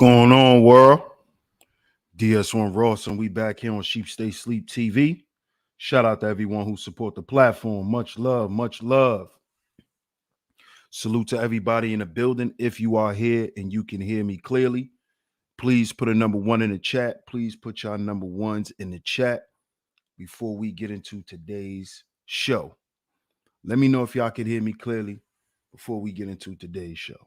Going on, world? DS1 Ross, and we back here on Sheep Stay Sleep TV. Shout out to everyone who support the platform. Much love, much love. Salute to everybody in the building. If you are here and you can hear me clearly, please put a number one in the chat. Please put your number ones in the chat before we get into today's show. Let me know if y'all can hear me clearly before we get into today's show.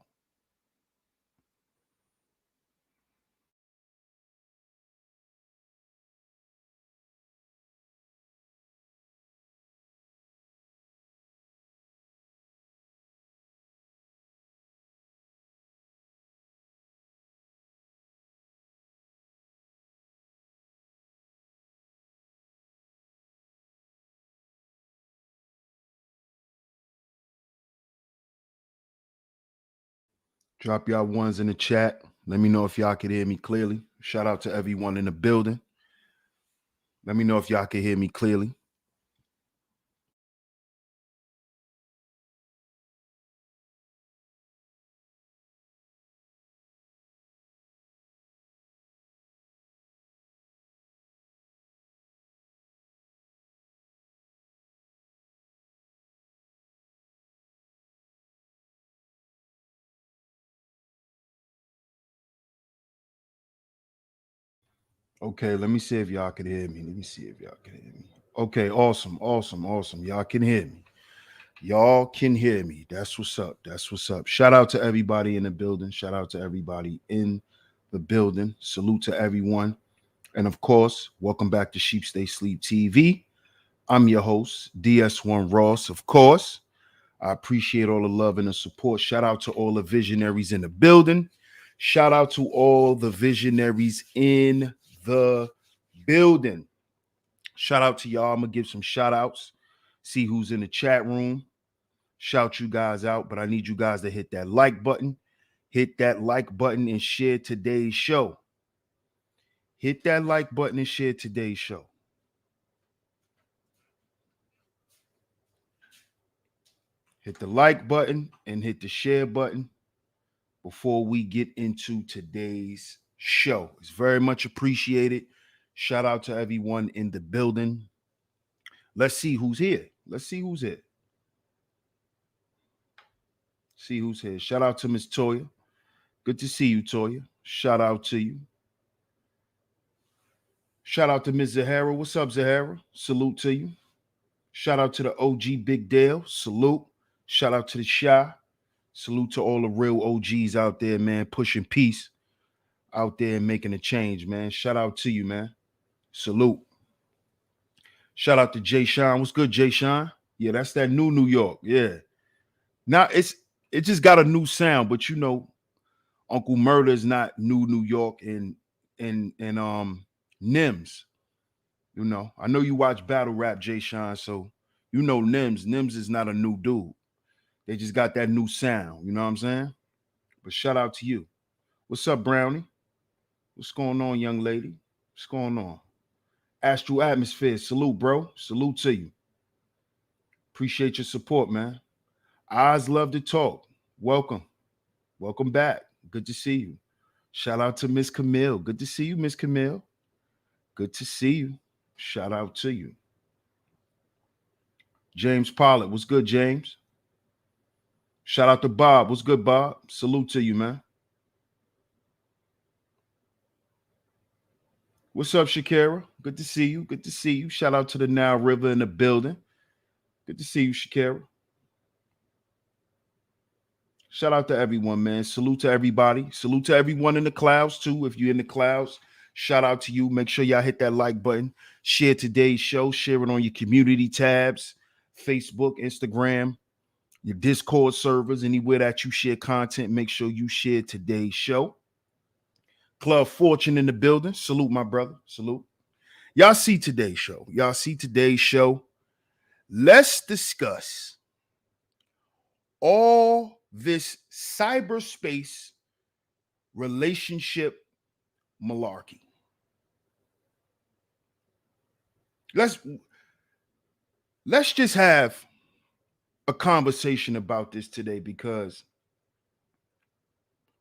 Drop y'all ones in the chat. Let me know if y'all can hear me clearly. Shout out to everyone in the building. Let me know if y'all can hear me clearly. Okay, let me see if y'all can hear me. Let me see if y'all can hear me. Okay, awesome. Y'all can hear me. Y'all can hear me. That's what's up. That's what's up. Shout out to everybody in the building. Shout out to everybody in the building. Salute to everyone. And of course, welcome back to Sheep Stay Sleep TV. I'm your host, DS1 Ross. Of course, I appreciate all the love and the support. Shout out to all the visionaries in the building. Shout out to all the visionaries in the building. Shout out to y'all. I'm going to give some shout outs. See who's in the chat room. Shout you guys out, but I need you guys to hit that like button. Hit that like button and share today's show. Hit that like button and share today's show. Hit the like button and hit the share button before we get into today's show. It's very much appreciated. Shout out to everyone in the building. Let's see who's here. Let's see who's here. See who's here. Shout out to Miss Toya. Good to see you, Toya. Shout out to you. Shout out to Miss Zahara. What's up, Zahara? Salute to you. Shout out to the OG Big Dale. Salute. Shout out to the Shy. Salute to all the real OGs out there, man, pushing peace out there and making a change, man. Shout out to you, man. Salute. Shout out to Jay Sean. What's good, Jay Sean? Yeah, that's that new New York. Yeah. Now it just got a new sound, but you know, Uncle Murder is not New York and Nims. You know, I know you watch battle rap, Jay Sean, so you know Nims. Nims is not a new dude. They just got that new sound. You know what I'm saying? But shout out to you. What's up, Brownie? What's going on, young lady? What's going on? Astral Atmosphere. Salute, bro. Salute to you. Appreciate your support, man. Eyes love to talk. Welcome. Welcome back. Good to see you. Shout out to Miss Camille. Good to see you, Miss Camille. Good to see you. Shout out to you. James Pollard. What's good, James? Shout out to Bob. What's good, Bob? Salute to you, man. What's up, Shakira? Good to see you. Good to see you. Shout out to the Nile River in the building. Good to see you, Shakira. Shout out to everyone, man. Salute to everybody. Salute to everyone in the clouds, too. If you're in the clouds, shout out to you. Make sure y'all hit that like button. Share today's show. Share it on your community tabs, Facebook, Instagram, your Discord servers, anywhere that you share content. Make sure you share today's show. Club Fortune in the building. Salute, my brother. Salute. Y'all see today's show. Y'all see today's show. Let's discuss all this cyberspace relationship malarkey. Let's just have a conversation about this today because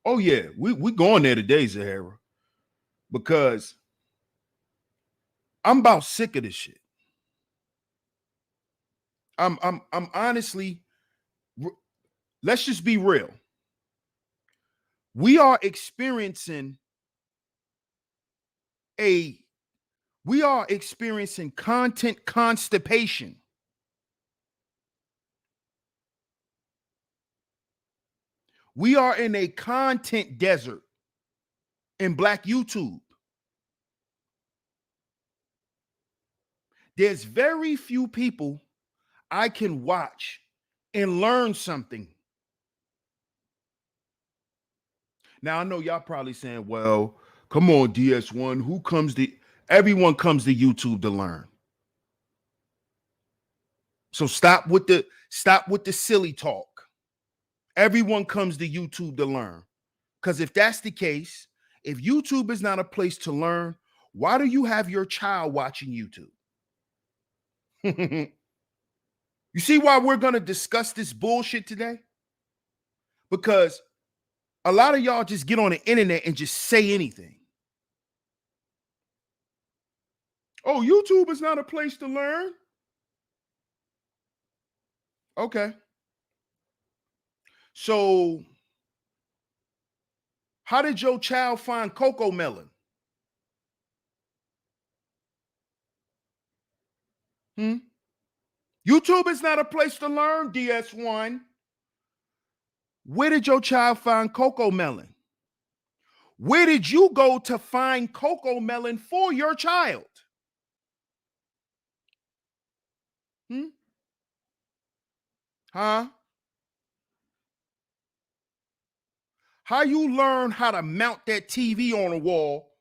Oh yeah, we going there today, Zahara, because I'm about sick of this shit. I'm honestly, let's just be real. We are experiencing a we are experiencing content constipation. We are in a content desert in Black YouTube. There's very few people I can watch and learn something. Now I know y'all probably saying, well, come on, DS1, who comes to everyone comes to YouTube to learn. So stop with the silly talk. Everyone comes to YouTube to learn. Because if that's the case, if YouTube is not a place to learn, why do you have your child watching YouTube? You see why we're going to discuss this bullshit today? Because a lot of y'all just get on the internet and just say anything. Oh, YouTube is not a place to learn. Okay. So, how did your child find Coco Melon? YouTube is not a place to learn, DS1. Where did your child find Coco Melon? Where did you go to find Coco Melon for your child? Huh? How you learn how to mount that TV on a wall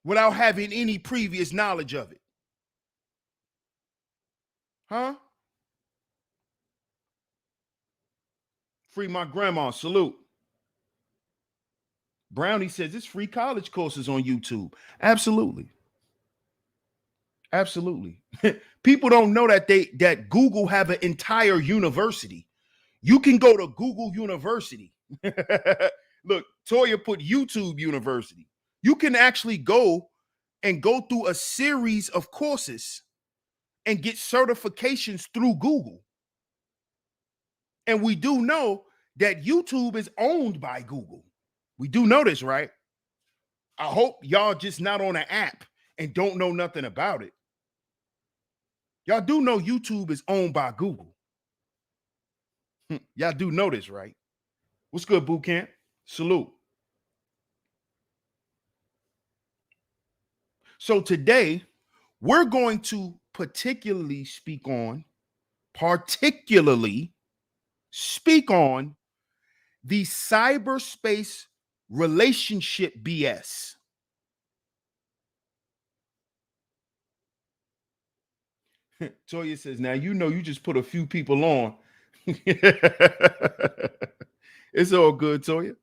without having any previous knowledge of it? Huh? Free my grandma, salute. Brownie says it's free college courses on YouTube. Absolutely. Absolutely. People don't know that Google have an entire university. You can go to Google University. Look, Toya put YouTube University. You can actually go through a series of courses and get certifications through Google. And we do know that YouTube is owned by Google. We do know this, right? I hope y'all just not on an app and don't know nothing about it. Y'all do know YouTube is owned by Google. Y'all do know this, right? What's good, boot camp? Salute. So today, we're going to particularly speak on the cyberspace relationship BS. Toya says, now you know you just put a few people on. It's all good, Toya.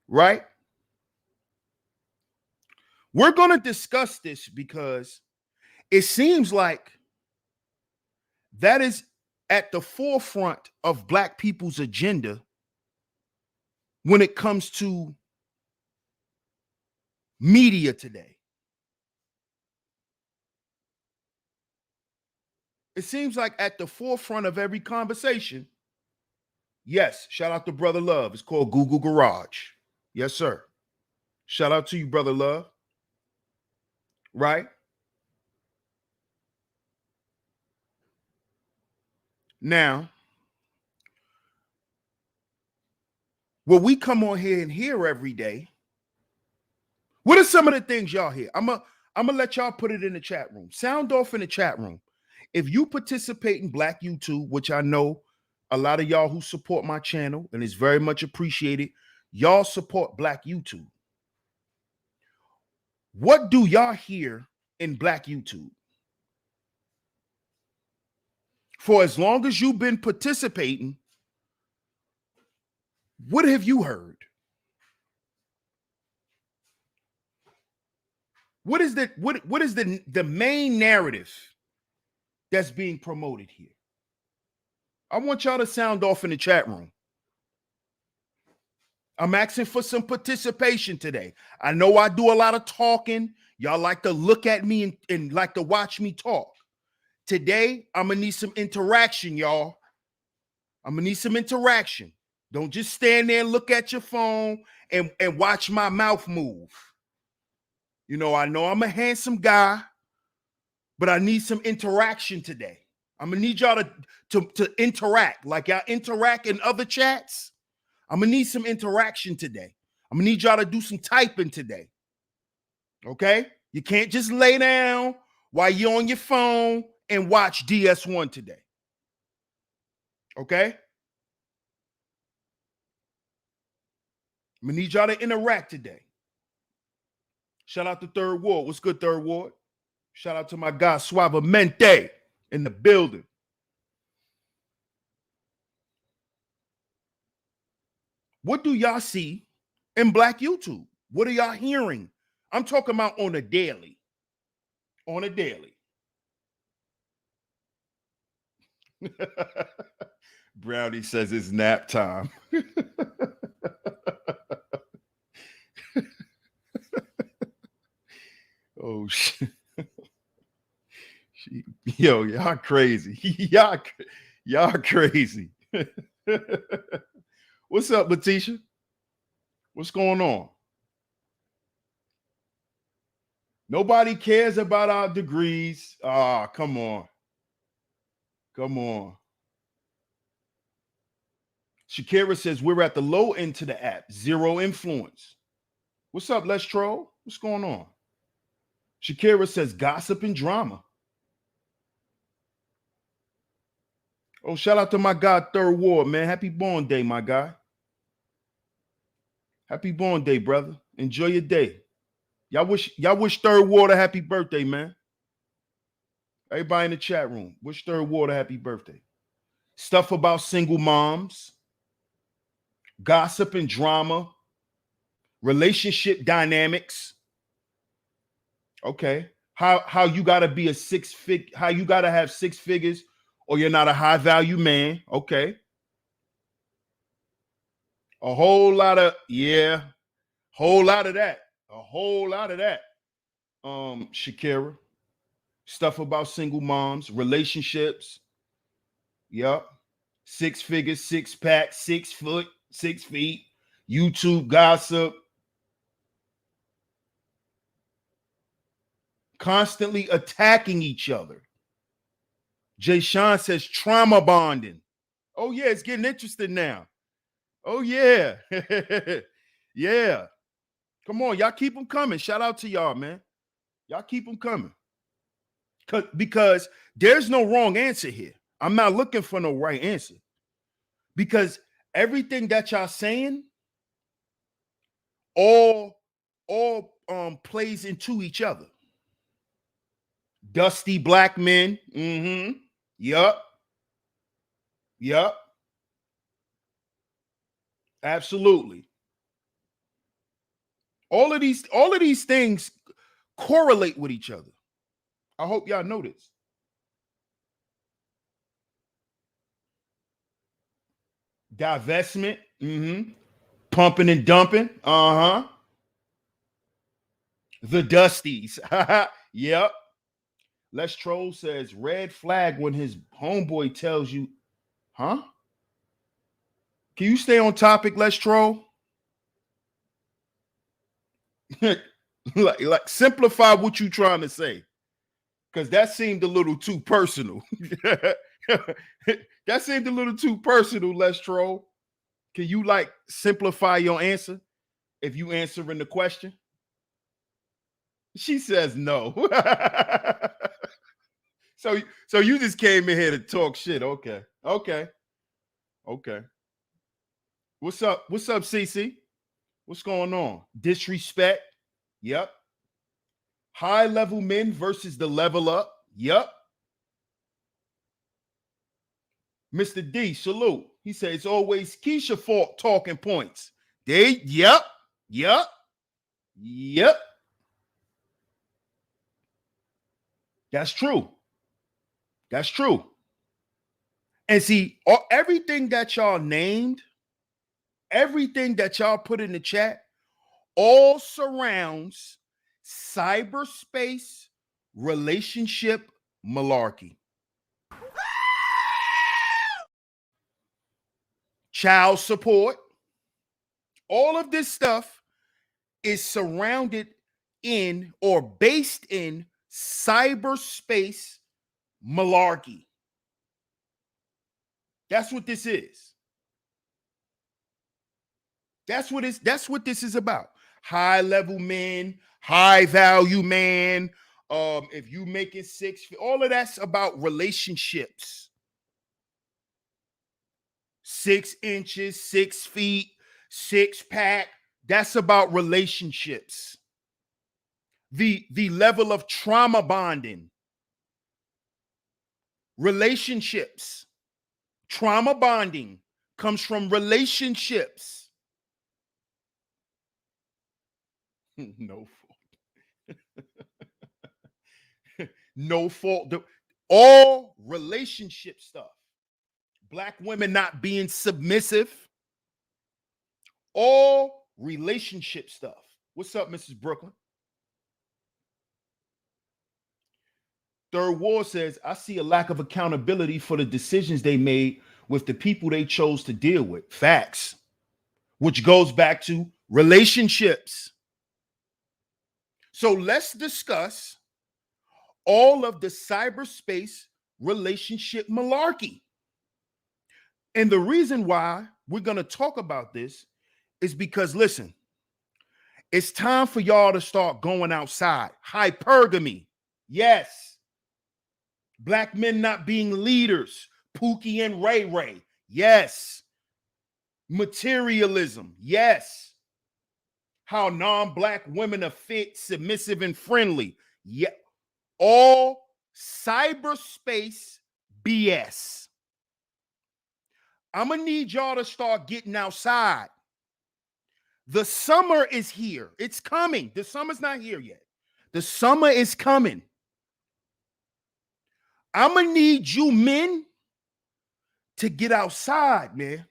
Right? We're going to discuss this because it seems like that is at the forefront of Black people's agenda when it comes to media today. It seems like at the forefront of every conversation. Yes, shout out to Brother Love. It's called Google Garage. Yes, sir. Shout out to you, Brother Love. Right? Now, what we come on here and hear every day, what are some of the things y'all hear? I'm gonna let y'all put it in the chat room. Sound off in the chat room. If you participate in Black YouTube, which I know a lot of y'all who support my channel, and it's very much appreciated, y'all support Black YouTube. What do y'all hear in Black YouTube? For as long as you've been participating, what have you heard? What is the main narrative that's being promoted here? I want y'all to sound off in the chat room. I'm asking for some participation today. I know I do a lot of talking. Y'all like to look at me and like to watch me talk. Today, I'm going to need some interaction, y'all. I'm going to need some interaction. Don't just stand there and look at your phone and watch my mouth move. You know I'm a handsome guy, but I need some interaction today. I'm going to need y'all to interact like y'all interact in other chats. I'm going to need some interaction today. I'm going to need y'all to do some typing today. Okay? You can't just lay down while you're on your phone and watch DS1 today. Okay? I'm going to need y'all to interact today. Shout out to Third Ward. What's good, Third Ward? Shout out to my guy, Suavemente, in the building. What do y'all see in Black YouTube? What are y'all hearing? I'm talking about on a daily. On a daily. Brownie says it's nap time. Oh, shit. Yo, y'all crazy. y'all crazy. What's up, Letitia? What's going on? Nobody cares about our degrees. Ah, come on. Come on. Shakira says we're at the low end to the app. Zero influence. What's up, Let's Troll? What's going on? Shakira says gossip and drama. Oh, shout out to my guy, Third Ward, man. Happy born day, my guy. Happy born day, brother. Enjoy your day. Y'all wish Third Ward a happy birthday, man. Everybody in the chat room, wish Third Ward a happy birthday. Stuff about single moms, gossip and drama, relationship dynamics. Okay. How you gotta be how you gotta have 6 figures or you're not a high value man. Okay. A whole lot of whole lot of that. A whole lot of that. Shakira. Stuff about single moms, relationships. Yep. 6 figures, 6-pack, 6 foot, 6 feet, YouTube gossip. Constantly attacking each other. Jay Sean says trauma bonding. Oh, yeah, it's getting interesting now. Oh, yeah. Yeah. Come on, y'all keep them coming. Shout out to y'all, man. Y'all keep them coming. Because there's no wrong answer here. I'm not looking for no right answer. Because everything that y'all saying all plays into each other. Dusty black men. Mm-hmm. Yup. Absolutely. All of these things correlate with each other. I hope y'all know this. Divestment. Mm-hmm. Pumping and dumping. Uh-huh. The Dusties. Yep. Les Troll says red flag when his homeboy tells you, huh? Can you stay on topic, Les Troll? like simplify what you trying to say. Because that seemed a little too personal. That seemed a little too personal, Les Troll. Can you like simplify your answer if you answering the question? She says no. So you just came in here to talk shit. Okay. What's up, CC? What's going on? Disrespect. Yep. High level men versus the level up. Yep. Mr. D, salute. He says it's always Keisha fault talking points. Yep. That's true. And see, everything that y'all named, everything that y'all put in the chat, all surrounds cyberspace relationship malarkey. Child support, all of this stuff is surrounded in or based in cyberspace malarkey. That's what this is. That's what this is about. High level men, high value man. If you make it all of that's about relationships. 6 inches, 6 feet, 6-pack. That's about relationships. The level of trauma bonding. Relationships. Trauma bonding comes from relationships. No fault. No fault. All relationship stuff. Black women not being submissive. All relationship stuff. What's up, Mrs. Brooklyn? Third Ward says, I see a lack of accountability for the decisions they made with the people they chose to deal with. Facts. Which goes back to relationships. So let's discuss all of the cyberspace relationship malarkey. And the reason why we're going to talk about this is because, listen, it's time for y'all to start going outside. Hypergamy. Yes. Black men not being leaders. Pookie and Ray Ray. Yes. Materialism. Yes. How non-black women are fit, submissive, and friendly. Yeah. All cyberspace BS. I'm going to need y'all to start getting outside. The summer is here. It's coming. The summer's not here yet. The summer is coming. I'm going to need you men to get outside, man.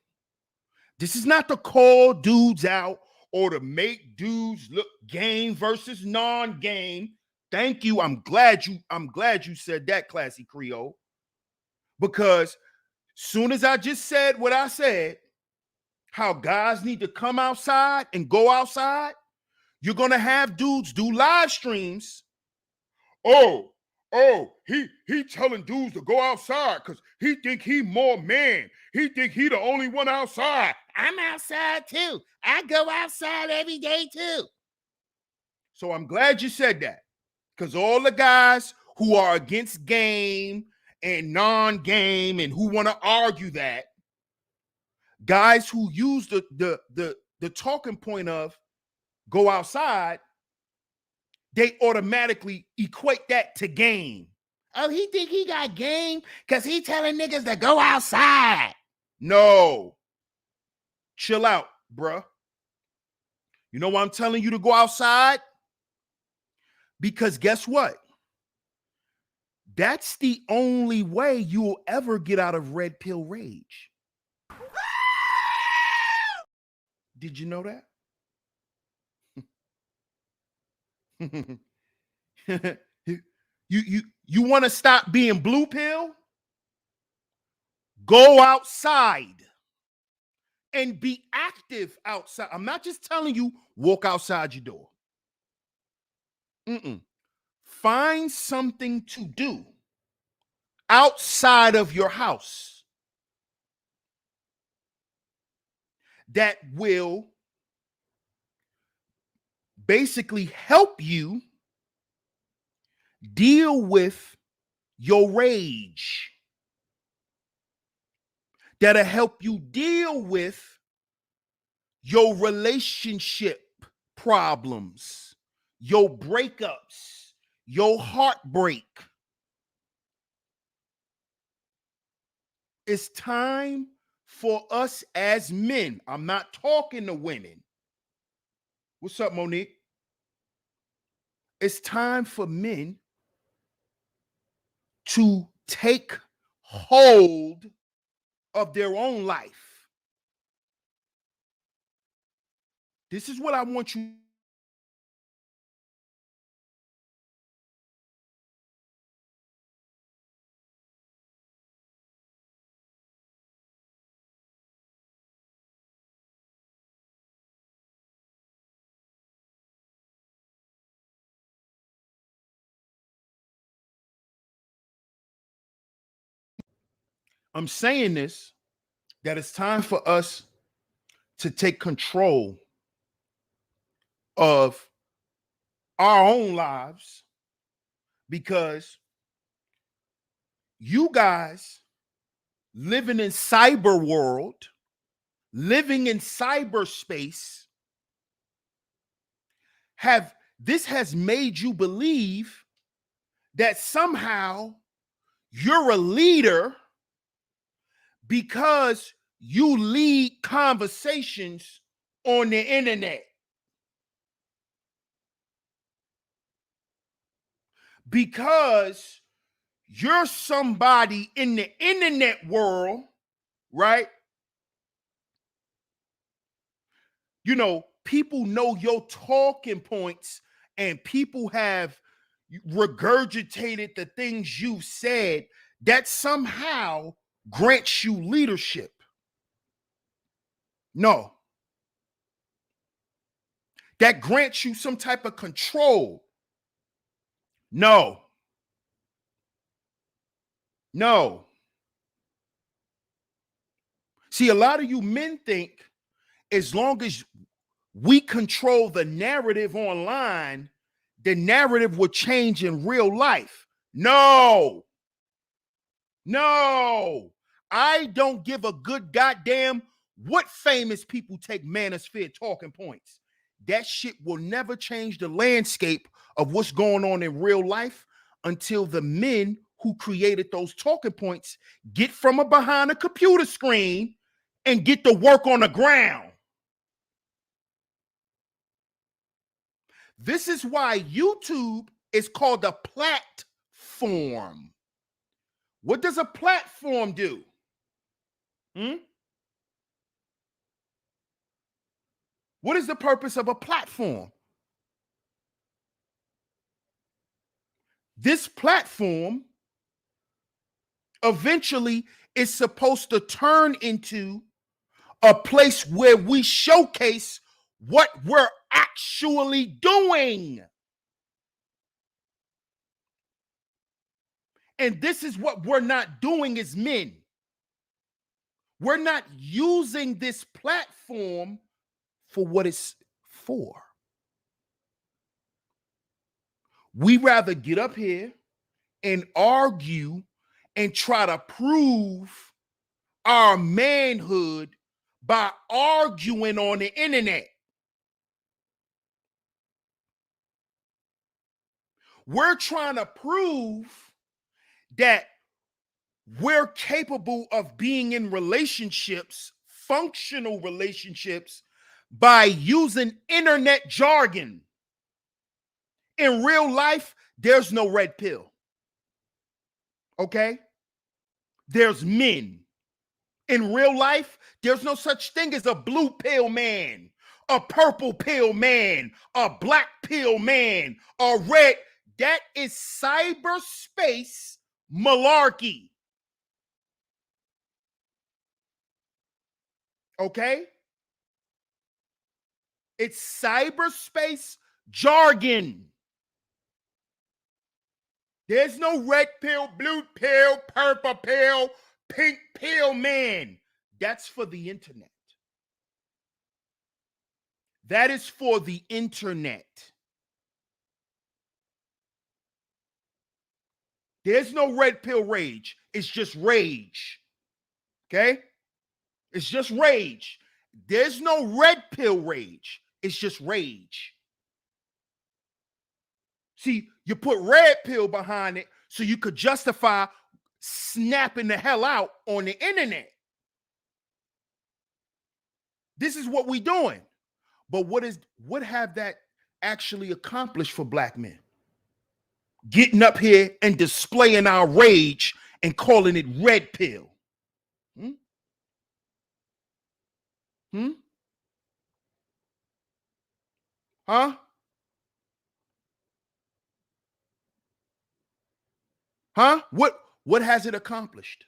This is not to call dudes out or to make dudes look game versus non-game. Thank you. I'm glad you said that, Classy Creole. Because soon as I just said what I said, how guys need to come outside and go outside, you're going to have dudes do live streams. He telling dudes to go outside because he think he more man. He think he the only one outside. I'm outside too. I go outside every day too. So I'm glad you said that, because all the guys who are against game and non-game and who want to argue that, guys who use the talking point of go outside, they automatically equate that to game. Oh, he think he got game because he telling niggas to go outside. No. Chill out, bruh. You know why I'm telling you to go outside? Because guess what? That's the only way you'll ever get out of red pill rage. Did you know that? You want to stop being blue pill? Go outside and be active outside. I'm not just telling you walk outside your door. Find something to do outside of your house that will basically help you deal with your rage, that'll help you deal with your relationship problems, your breakups, your heartbreak. It's time for us as men. I'm not talking to women. What's up, Monique? It's time for men to take hold of their own life. This is what I want you. I'm saying this, that it's time for us to take control of our own lives, because you guys living in cyber world, living in cyberspace, has made you believe that somehow you're a leader because you lead conversations on the internet. Because you're somebody in the internet world, right? You know, people know your talking points, and people have regurgitated the things you've said, that somehow grants you leadership. No. That grants you some type of control. No. No. See, a lot of you men think as long as we control the narrative online, the narrative will change in real life. No. No. I don't give a good goddamn what famous people take manosphere talking points. That shit will never change the landscape of what's going on in real life until the men who created those talking points get from behind a computer screen and get to work on the ground. This is why YouTube is called a platform. What does a platform do? What is the purpose of a platform? This platform eventually is supposed to turn into a place where we showcase what we're actually doing. And this is what we're not doing as men. We're not using this platform for what it's for. We rather get up here and argue and try to prove our manhood by arguing on the internet. We're trying to prove that we're capable of being in relationships, functional relationships, by using internet jargon. In real life, there's no red pill. Okay? There's men. In real life, there's no such thing as a blue pill man, a purple pill man, a black pill man, a red. That is cyberspace malarkey. Okay? It's cyberspace jargon. There's no red pill, blue pill, purple pill, pink pill man. That's for the internet. That is for the internet. There's no red pill rage. It's just rage. Okay? It's just rage. There's no red pill rage. It's just rage. See, you put red pill behind it so you could justify snapping the hell out on the internet. This is what we're doing. But what have that actually accomplished for black men? Getting up here and displaying our rage and calling it red pill. Huh? Huh? What has it accomplished?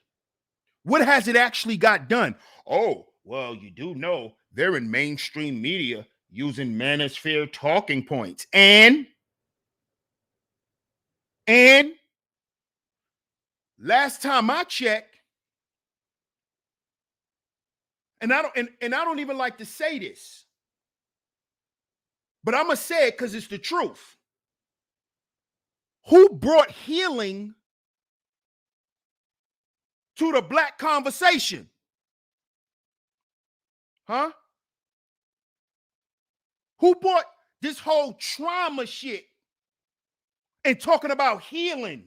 What has it actually got done? Oh, well, you do know they're in mainstream media using manosphere talking points. And last time I checked, and I don't even like to say this, but I'm gonna say it because it's the truth. Who brought healing to the black conversation? Huh? Who brought this whole trauma shit and talking about healing?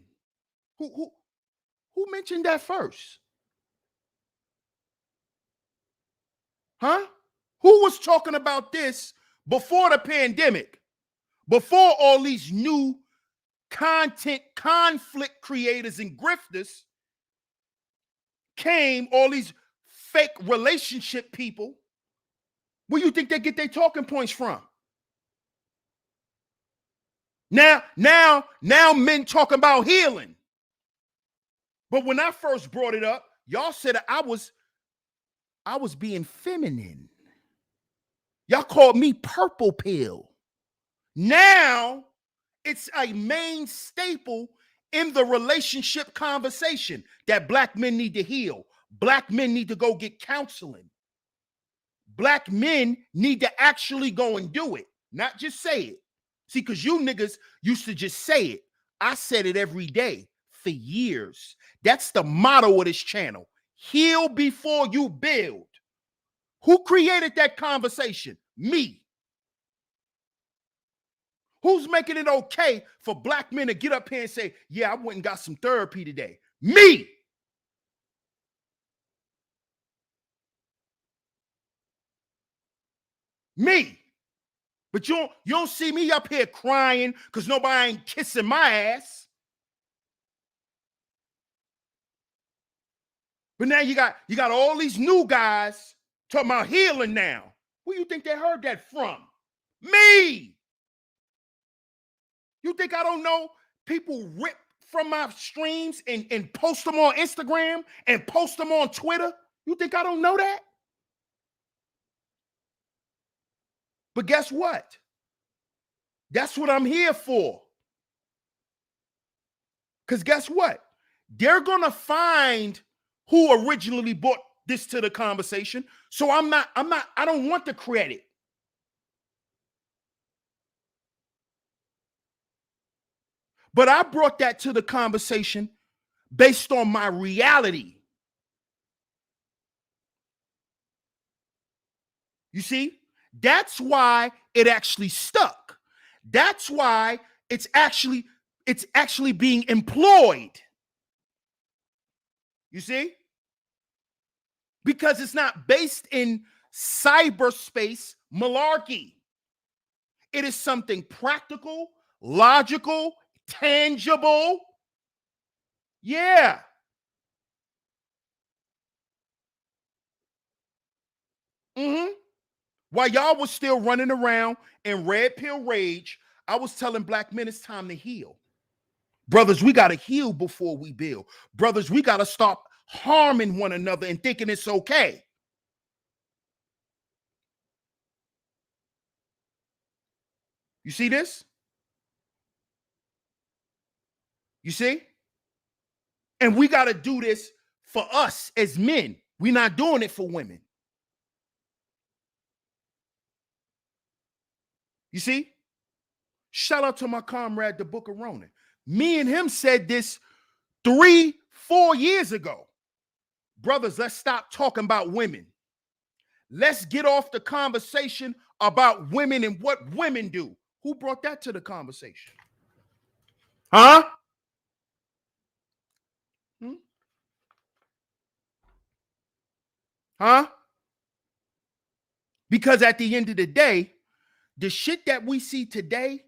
Who mentioned that first? Huh? Who was talking about this before the pandemic? Before all these new content conflict creators and grifters came, all these fake relationship people, where you think they get their talking points from? Now men talking about healing. But when I first brought it up, y'all said I was being feminine. Y'all called me purple pill. Now it's a main staple in the relationship conversation that black men need to heal. Black men need to go get counseling. Black men need to actually go and do it, not just say it. See, because you niggas used to just say it. I said it every day for years. That's the motto of this channel. Heal before you build. Who created that conversation? Me. Who's making it okay for black men to get up here and say, yeah, I went and got some therapy today? Me. Me. But you don't see me up here crying because nobody ain't kissing my ass. But now you got all these new guys talking about healing now. Who you think they heard that from? Me. You think I don't know people rip from my streams and post them on Instagram and post them on Twitter? You think I don't know that? But guess what? That's what I'm here for. Because guess what? They're going to find who originally brought this to the conversation. So I don't want the credit. But I brought that to the conversation based on my reality. You see? That's why it actually stuck. That's why it's actually being employed. You see? Because it's not based in cyberspace malarkey. It is something practical, logical, tangible. Yeah. While y'all was still running around in red pill rage, I was telling black men it's time to heal. Brothers, we got to heal before we build. Brothers, we got to stop harming one another and thinking it's okay. You see this? You see? And we got to do this for us as men. We're not doing it for women. You see? Shout out to my comrade, the Book of Ronan. Me and him said this 3-4 years ago. Brothers, let's stop talking about women. Let's get off the conversation about women and what women do. Who brought that to the conversation? Huh? Huh? Because at the end of the day, the shit that we see today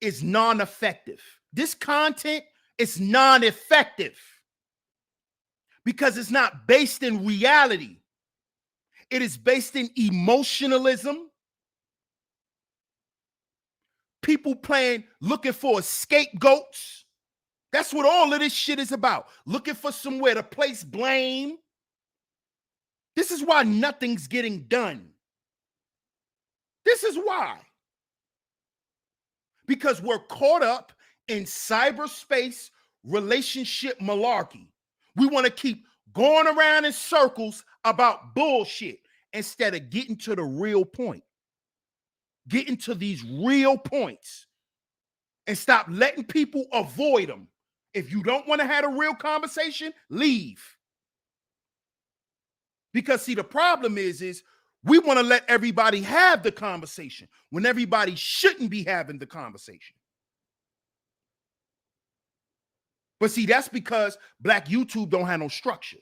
is non-effective. This content is non-effective because it's not based in reality. It is based in emotionalism. People looking for scapegoats. That's what all of this shit is about. Looking for somewhere to place blame. This is why nothing's getting done. This is why. Because we're caught up in cyberspace relationship malarkey. We want to keep going around in circles about bullshit instead of getting to the real point. Getting to these real points and stop letting people avoid them. If you don't want to have a real conversation, leave. Because see, the problem is we want to let everybody have the conversation when everybody shouldn't be having the conversation. But see, that's because Black YouTube don't have no structure.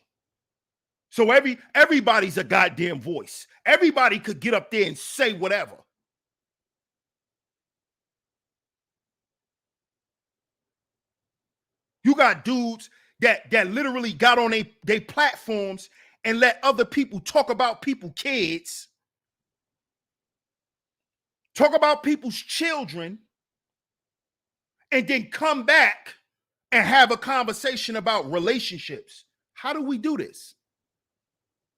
So everybody's a goddamn voice. Everybody could get up there and say whatever. You got dudes that literally got on their platforms and let other people talk about people's kids, talk about people's children, and then come back and have a conversation about relationships. How do we do this?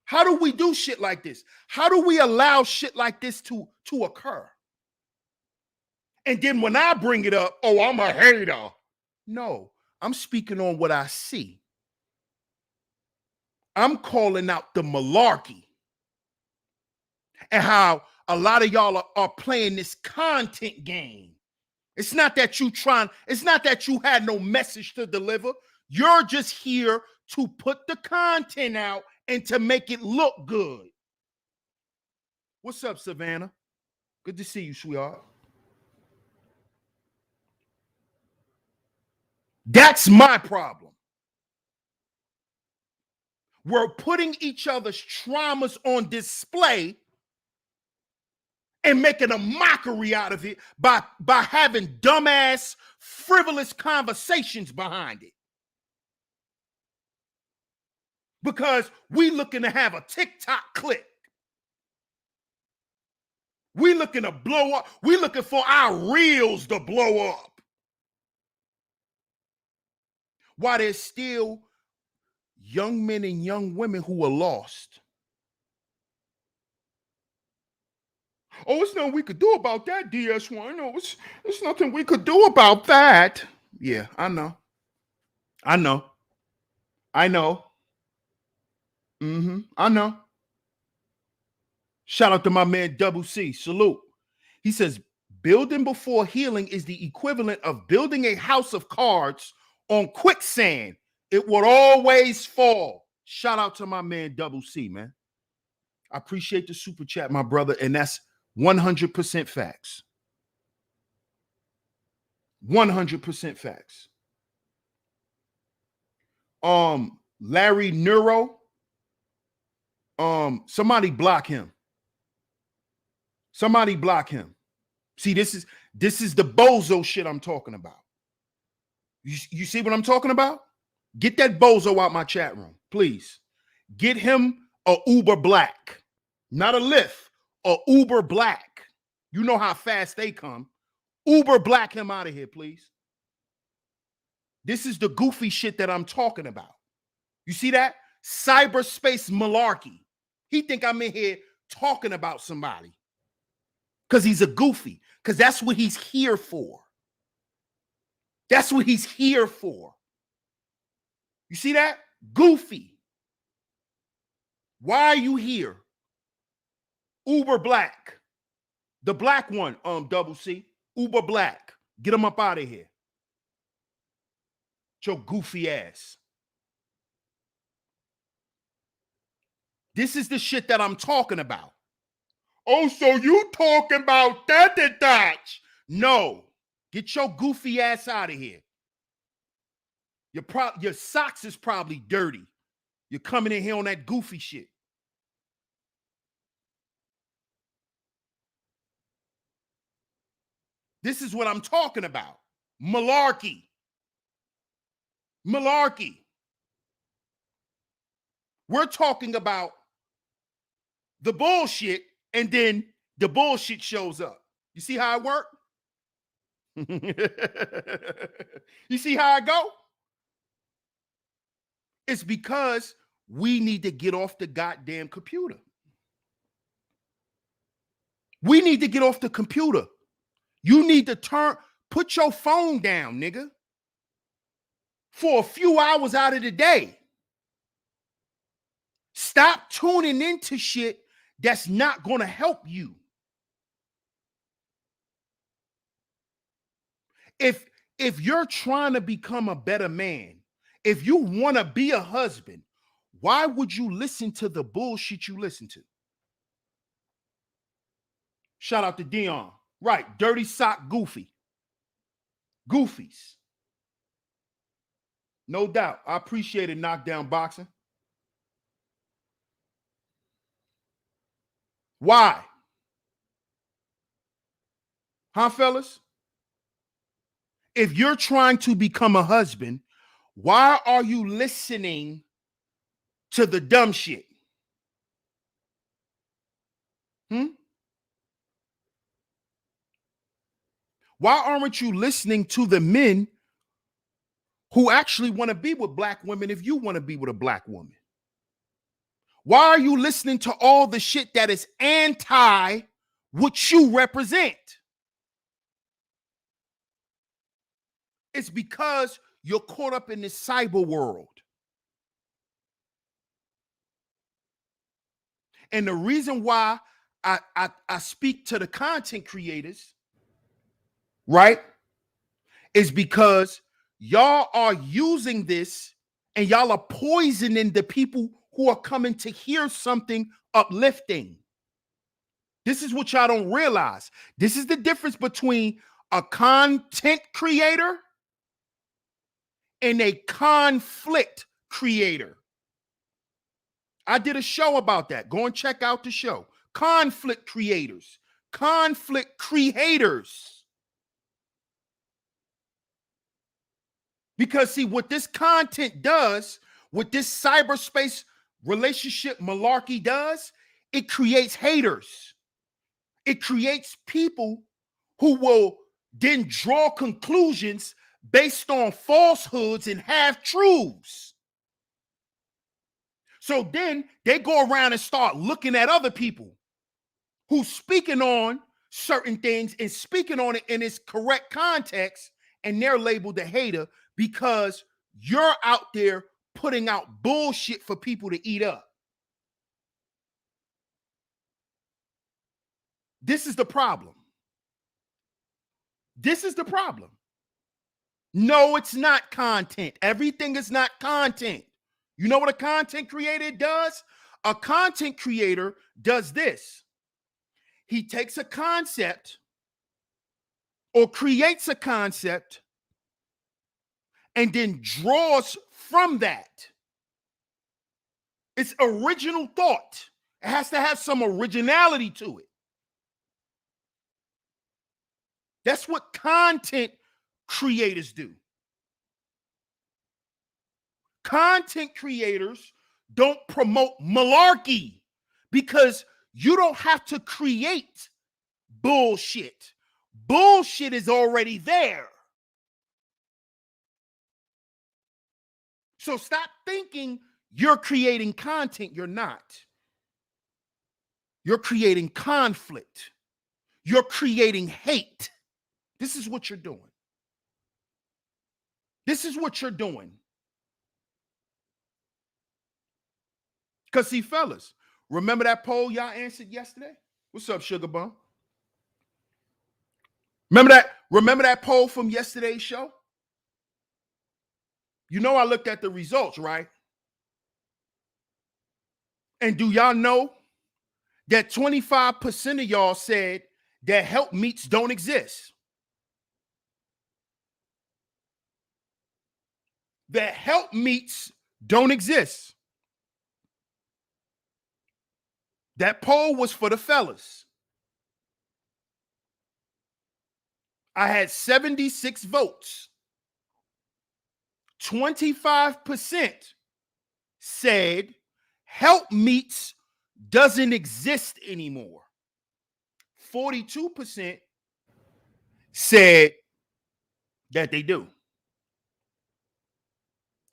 How do we do shit like this? How do we allow shit like this to occur? And then when I bring it up, oh, I'm a hater. No, I'm speaking on what I see. I'm calling out the malarkey and how a lot of y'all are playing this content game. It's not that it's not that you had no message to deliver. You're just here to put the content out and to make it look good. What's up, Savannah? Good to see you, sweetheart. That's my problem. We're putting each other's traumas on display and making a mockery out of it by having dumbass, frivolous conversations behind it. Because we looking to have a TikTok clip. We looking to blow up. We looking for our reels to blow up. While there's still young men and young women who are lost. Oh, it's nothing we could do about that, DS1. No, it's nothing we could do about that. Yeah, I know. I know. I know. I know. Shout out to my man Double C. Salute. He says, building before healing is the equivalent of building a house of cards on quicksand. It would always fall. Shout out to my man Double C, man. I appreciate the super chat, my brother, and that's 100% facts. 100% facts. Larry Neuro, somebody block him. Somebody block him. See, this is the bozo shit I'm talking about. You see what I'm talking about? Get that bozo out my chat room, please. Get him a Uber Black, not a Lyft, a Uber Black. You know how fast they come. Uber Black him out of here, please. This is the goofy shit that I'm talking about. You see that? Cyberspace malarkey. He think I'm in here talking about somebody because he's a goofy, because that's what he's here for. That's what he's here for. You see that? Goofy. Why are you here? Uber Black. The black one, Double C. Uber Black. Get him up out of here. Your goofy ass. This is the shit that I'm talking about. Oh, so you talking about that and that? No. Get your goofy ass out of here. Your socks is probably dirty. You're coming in here on that goofy shit. This is what I'm talking about. Malarkey. Malarkey. We're talking about the bullshit, and then the bullshit shows up. You see how it works? You see how I go? It's because we need to get off the goddamn computer. We need to get off the computer. You need to put your phone down, nigga, for a few hours out of the day. Stop tuning into shit that's not going to help you. If you're trying to become a better man, if you want to be a husband, why would you listen to the bullshit you listen to? Shout out to Dion. Right, dirty sock goofy. Goofies. No doubt. I appreciate it, knockdown boxing. Why? Huh, fellas? If you're trying to become a husband, why are you listening to the dumb shit? Why aren't you listening to the men who actually want to be with black women if you want to be with a black woman? Why are you listening to all the shit that is anti what you represent? It's because you're caught up in this cyber world. And the reason why I speak to the content creators, right, is because y'all are using this and y'all are poisoning the people who are coming to hear something uplifting. This is what y'all don't realize. This is the difference between a content creator and a conflict creator. I did a show about that. Go and check out the show. Conflict creators, conflict creators. Because see, what this content does, what this cyberspace relationship malarkey does, it creates haters. It creates people who will then draw conclusions based on falsehoods and half-truths. So then they go around and start looking at other people who's speaking on certain things and speaking on it in its correct context, and they're labeled a hater because you're out there putting out bullshit for people to eat up. This is the problem. This is the problem. No, it's not content. Everything is not content. You know what a content creator does? A content creator does this. He takes a concept or creates a concept and then draws from that. It's original thought. It has to have some originality to it. That's what content creators do. Content creators don't promote malarkey because you don't have to create bullshit. Bullshit is already there. So stop thinking you're creating content. You're not. You're creating conflict. You're creating hate. This is what you're doing. This is what you're doing. Because see, fellas, remember that poll y'all answered yesterday? What's up, Sugar Bum? Remember that poll from yesterday's show? You know I looked at the results, right? And do y'all know that 25% of y'all said that HelpMeets don't exist? That HelpMeets don't exist. That poll was for the fellas. I had 76 votes. 25% said HelpMeets doesn't exist anymore. 42% said that they do.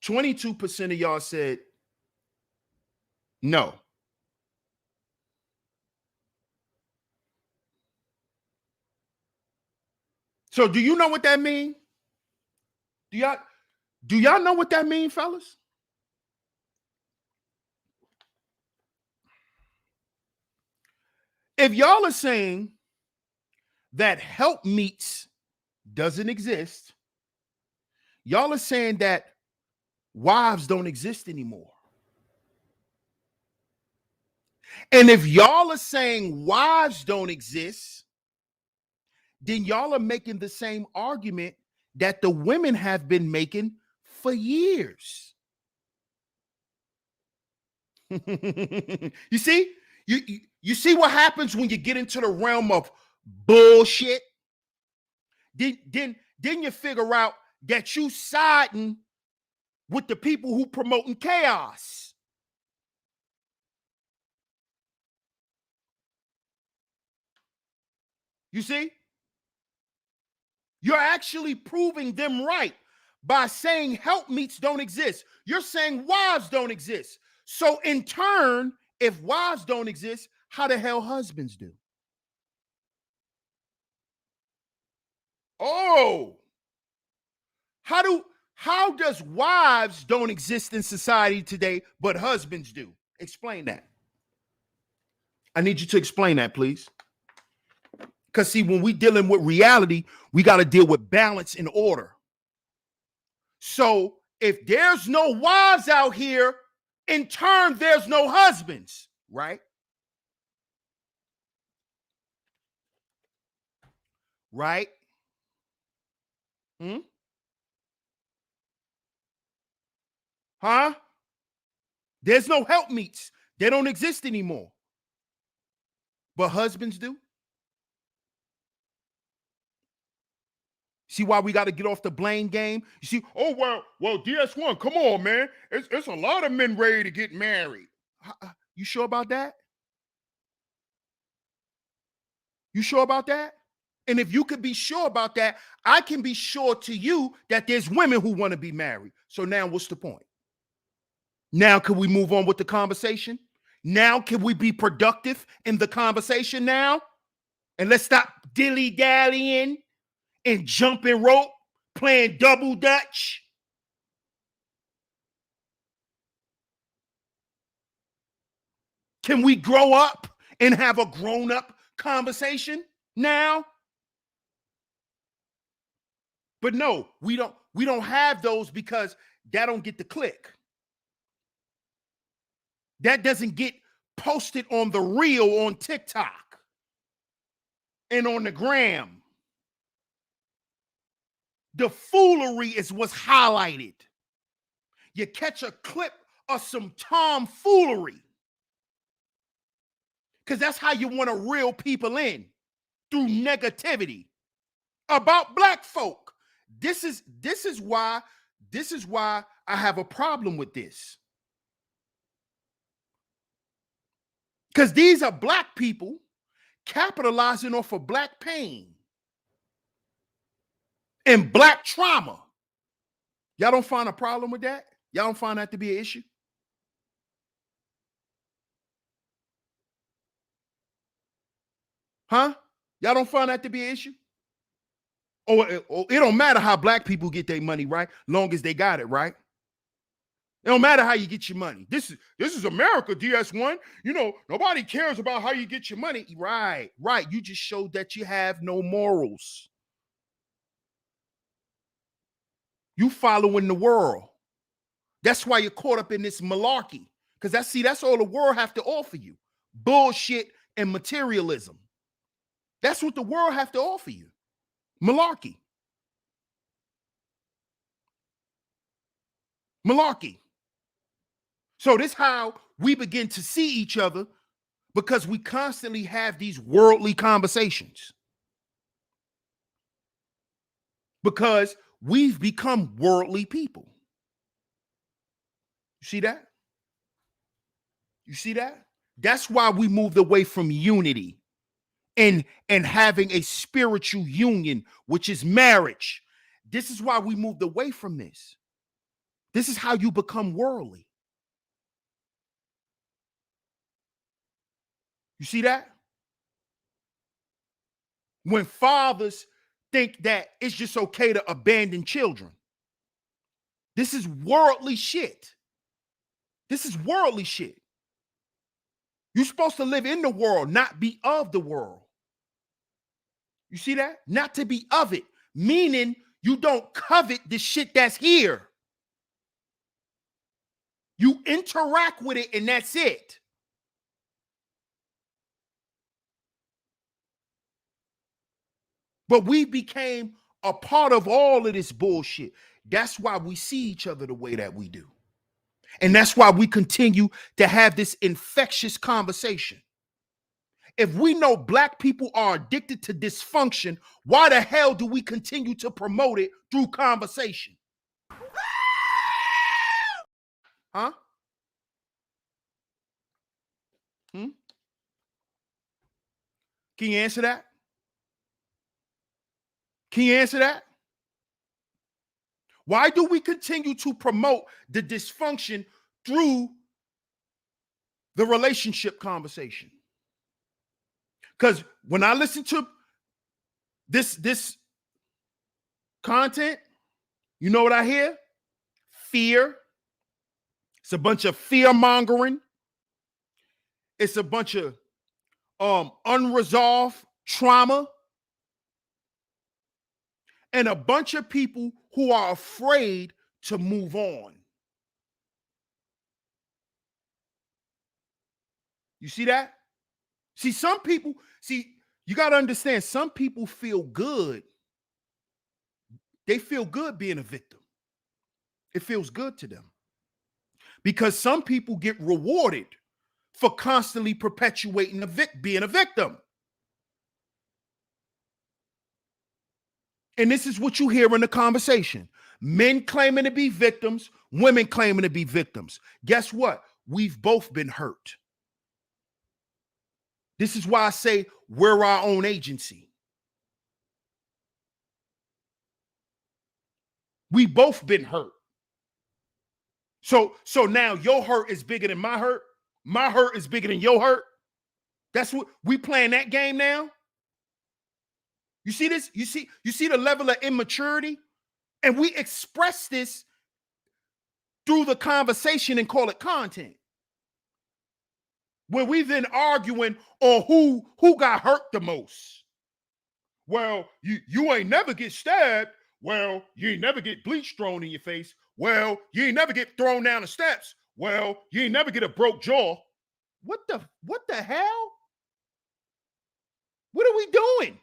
22% of y'all said no. So do you know what that means? Do y'all know what that means, fellas? If y'all are saying that HelpMeets doesn't exist, y'all are saying that wives don't exist anymore. And if y'all are saying wives don't exist, then y'all are making the same argument that the women have been making for years. You see? You see what happens when you get into the realm of bullshit? Then you figure out that you siding with the people who promoting chaos. You see? You're actually proving them right by saying HelpMeets don't exist. You're saying wives don't exist. So in turn, if wives don't exist, how the hell husbands do? Oh, how does wives don't exist in society today, but husbands do? Explain that. I need you to explain that, please. Because see, when we dealing with reality, we got to deal with balance and order. So if there's no wives out here, in turn, there's no husbands, right? Right? Hmm? Huh? There's no HelpMeets. They don't exist anymore. But husbands do. See why we got to get off the blame game? You see, oh, well, DS1, come on, man. It's a lot of men ready to get married. You sure about that? You sure about that? And if you could be sure about that, I can be sure to you that there's women who want to be married. So now what's the point? Now can we move on with the conversation? Now can we be productive in the conversation now? And let's stop dilly-dallying and jumping rope, playing double dutch. Can we grow up and have a grown-up conversation now? But no, we don't have those because that don't get the click. That doesn't get posted on the reel on TikTok and on the gram. The foolery is what's highlighted. You catch a clip of some tomfoolery because that's how you want to reel people in, through negativity about black folk. This is why I have a problem with this. Because these are black people capitalizing off of black pain and black trauma. Y'all don't find a problem with that? Y'all don't find that to be an issue? Huh? Y'all don't find that to be an issue? Or it don't matter how black people get their money, right? Long as they got it, right? It don't matter how you get your money. This is America, DS1. You know, nobody cares about how you get your money. Right. You just showed that you have no morals. You following the world. That's why you're caught up in this malarkey. Because that's all the world have to offer you. Bullshit and materialism. That's what the world have to offer you. Malarkey. So this is how we begin to see each other, because we constantly have these worldly conversations. Because we've become worldly people. You see that? You see that? That's why we moved away from unity and having a spiritual union, which is marriage. This is why we moved away from this. This is how you become worldly. You see that? When fathers think that it's just okay to abandon children. This is worldly shit. This is worldly shit. You're supposed to live in the world, not be of the world. You see that? Not to be of it, meaning you don't covet the shit that's here. You interact with it and that's it. But we became a part of all of this bullshit. That's why we see each other the way that we do. And that's why we continue to have this infectious conversation. If we know black people are addicted to dysfunction, why the hell do we continue to promote it through conversation? Huh? Can you answer that? Can you answer that? Why do we continue to promote the dysfunction through the relationship conversation? Because when I listen to this content, you know what I hear? Fear. It's a bunch of fear mongering. It's a bunch of unresolved trauma. And a bunch of people who are afraid to move on. You see that? See, some people, you got to understand, some people feel good. They feel good being a victim. It feels good to them. Because some people get rewarded for constantly perpetuating being a victim. And this is what you hear in the conversation. Men claiming to be victims, women claiming to be victims. Guess what? We've both been hurt. This is why I say we're our own agency. We both been hurt. So now your hurt is bigger than my hurt. My hurt is bigger than your hurt. That's what we playing that game now. You see this? You see the level of immaturity? And we express this through the conversation and call it content. Where we then arguing on who got hurt the most. Well, you ain't never get stabbed. Well, you ain't never get bleach thrown in your face. Well, you ain't never get thrown down the steps. Well, you ain't never get a broke jaw. What the hell? What are we doing?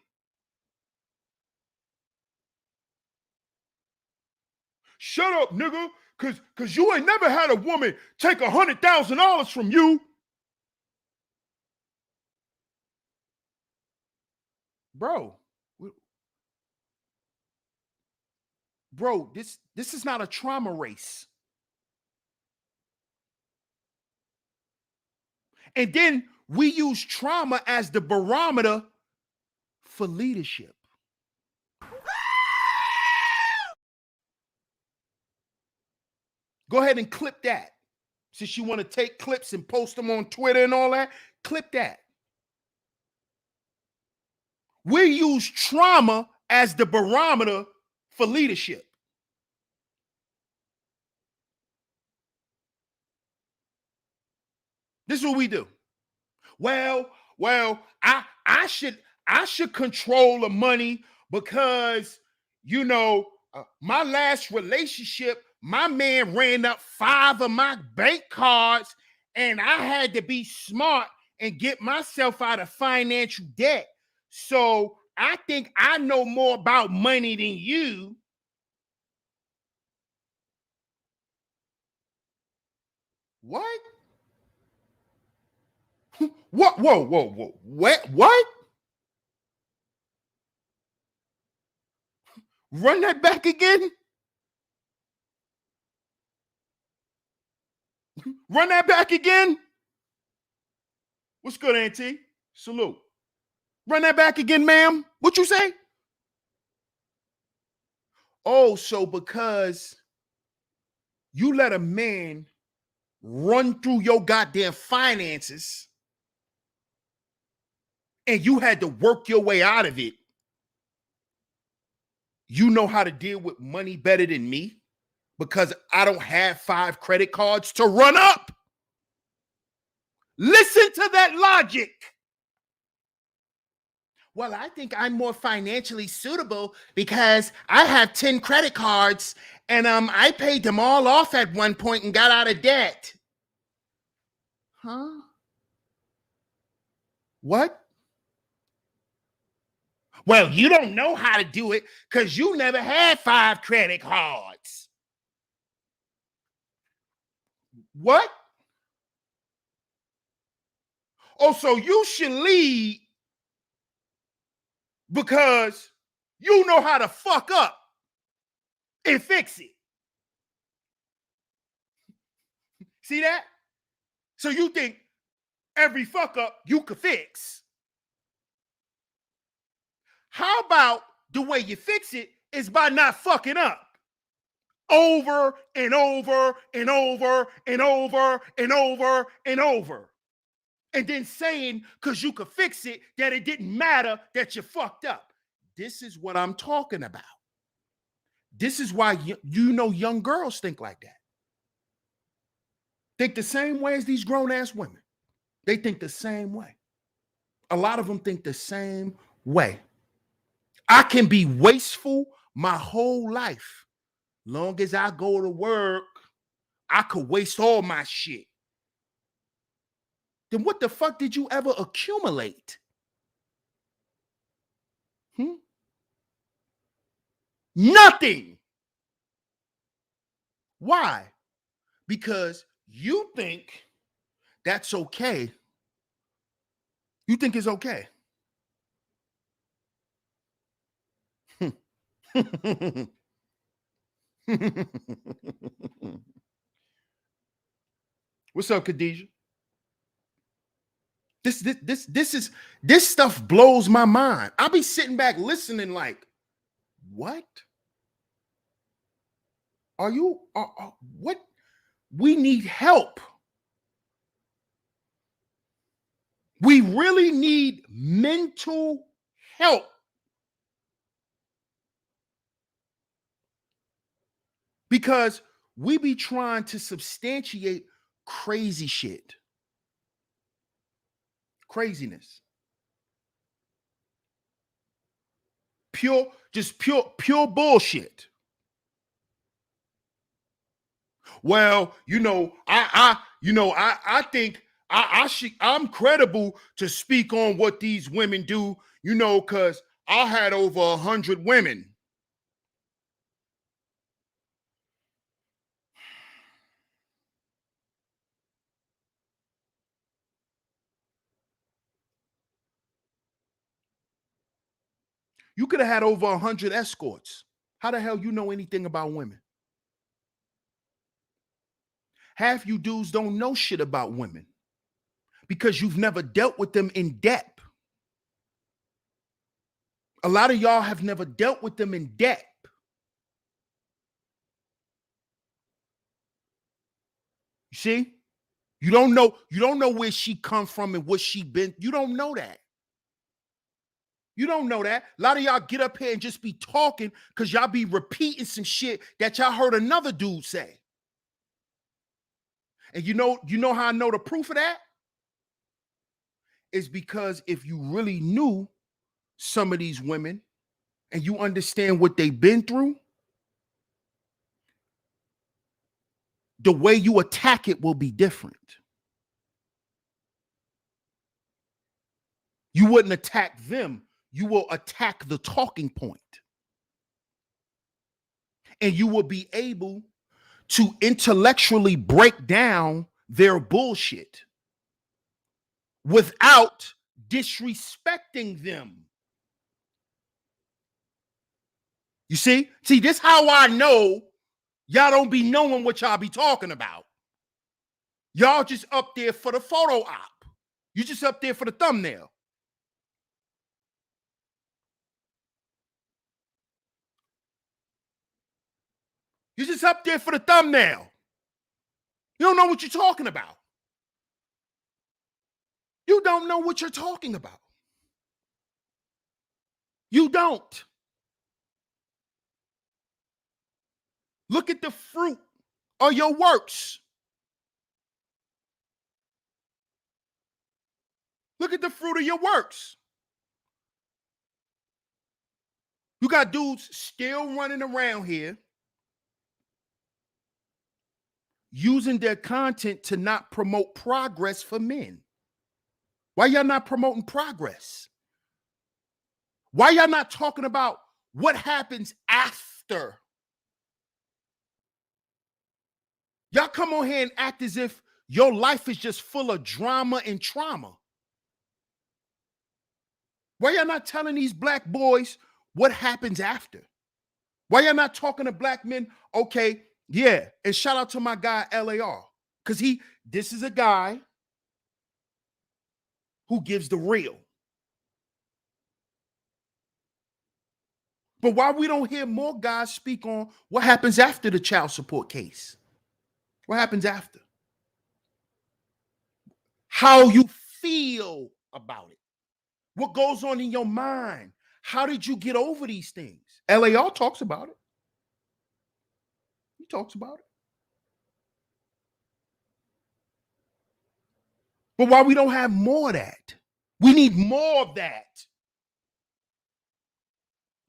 Shut up, nigga, cause you ain't never had a woman take $100,000 from you. Bro, this is not a trauma race. And then we use trauma as the barometer for leadership. Go ahead and clip that. Since you want to take clips and post them on Twitter and all that, clip that. We use trauma as the barometer for leadership. This is what we do. Well, I should control the money because, my last relationship, my man ran up 5 of my bank cards and I had to be smart and get myself out of financial debt. So I think I know more about money than you. What? What? Whoa. What? Run that back again? Run that back again? What's good, Auntie? Salute. Run that back again, ma'am. What you say? Oh, so because you let a man run through your goddamn finances and you had to work your way out of it, you know how to deal with money better than me because I don't have 5 credit cards to run up. Listen to that logic. Well, I think I'm more financially suitable because I have 10 credit cards and I paid them all off at one point and got out of debt. Huh? What? Well, you don't know how to do it because you never had 5 credit cards. What? Oh, so you should lead because you know how to fuck up and fix it. See that? So you think every fuck up you could fix. How about the way you fix it is by not fucking up over and over and over and over and over and over. And then saying, because you could fix it, that it didn't matter that you fucked up. This is what I'm talking about. This is why you know young girls think like that. Think the same way as these grown-ass women. They think the same way. A lot of them think the same way. I can be wasteful my whole life. Long as I go to work, I could waste all my shit. Then what the fuck did you ever accumulate? Nothing. Why? Because you think that's okay. You think it's okay. What's up, Khadijah? This stuff blows my mind. I'll be sitting back listening like, what? Are you, what? We need help. We really need mental help. Because we be trying to substantiate crazy shit. Craziness. Pure bullshit. Well, I think I'm credible to speak on what these women do, because I had over 100 women. You could have had over 100 escorts. How the hell you know anything about women? Half you dudes don't know shit about women because you've never dealt with them in depth. A lot of y'all have never dealt with them in depth. You see? You don't know where she come from and what she been. You don't know that. You don't know that. A lot of y'all get up here and just be talking because y'all be repeating some shit that y'all heard another dude say. And you know how I know the proof of that? Is because if you really knew some of these women and you understand what they've been through, the way you attack it will be different. You wouldn't attack them. You will attack the talking point. And you will be able to intellectually break down their bullshit without disrespecting them. You see, this how I know y'all don't be knowing what y'all be talking about. Y'all just up there for the photo op. You just up there for the thumbnail. You're just up there for the thumbnail. You don't know what you're talking about. You don't know what you're talking about. You don't. Look at the fruit of your works. Look at the fruit of your works. You got dudes still running around here using their content to not promote progress for men. Why y'all not promoting progress? Why y'all not talking about what happens after? Y'all come on here and act as if your life is just full of drama and trauma. Why y'all not telling these black boys what happens after? Why y'all not talking to black men? Okay, yeah, and shout out to my guy LAR, because this is a guy who gives the real. But why we don't hear more guys speak on what happens after the child support case? What happens after? How you feel about it? What goes on in your mind? How did you get over these things? LAR talks about it. He talks about it. But why we don't have more of that? We need more of that.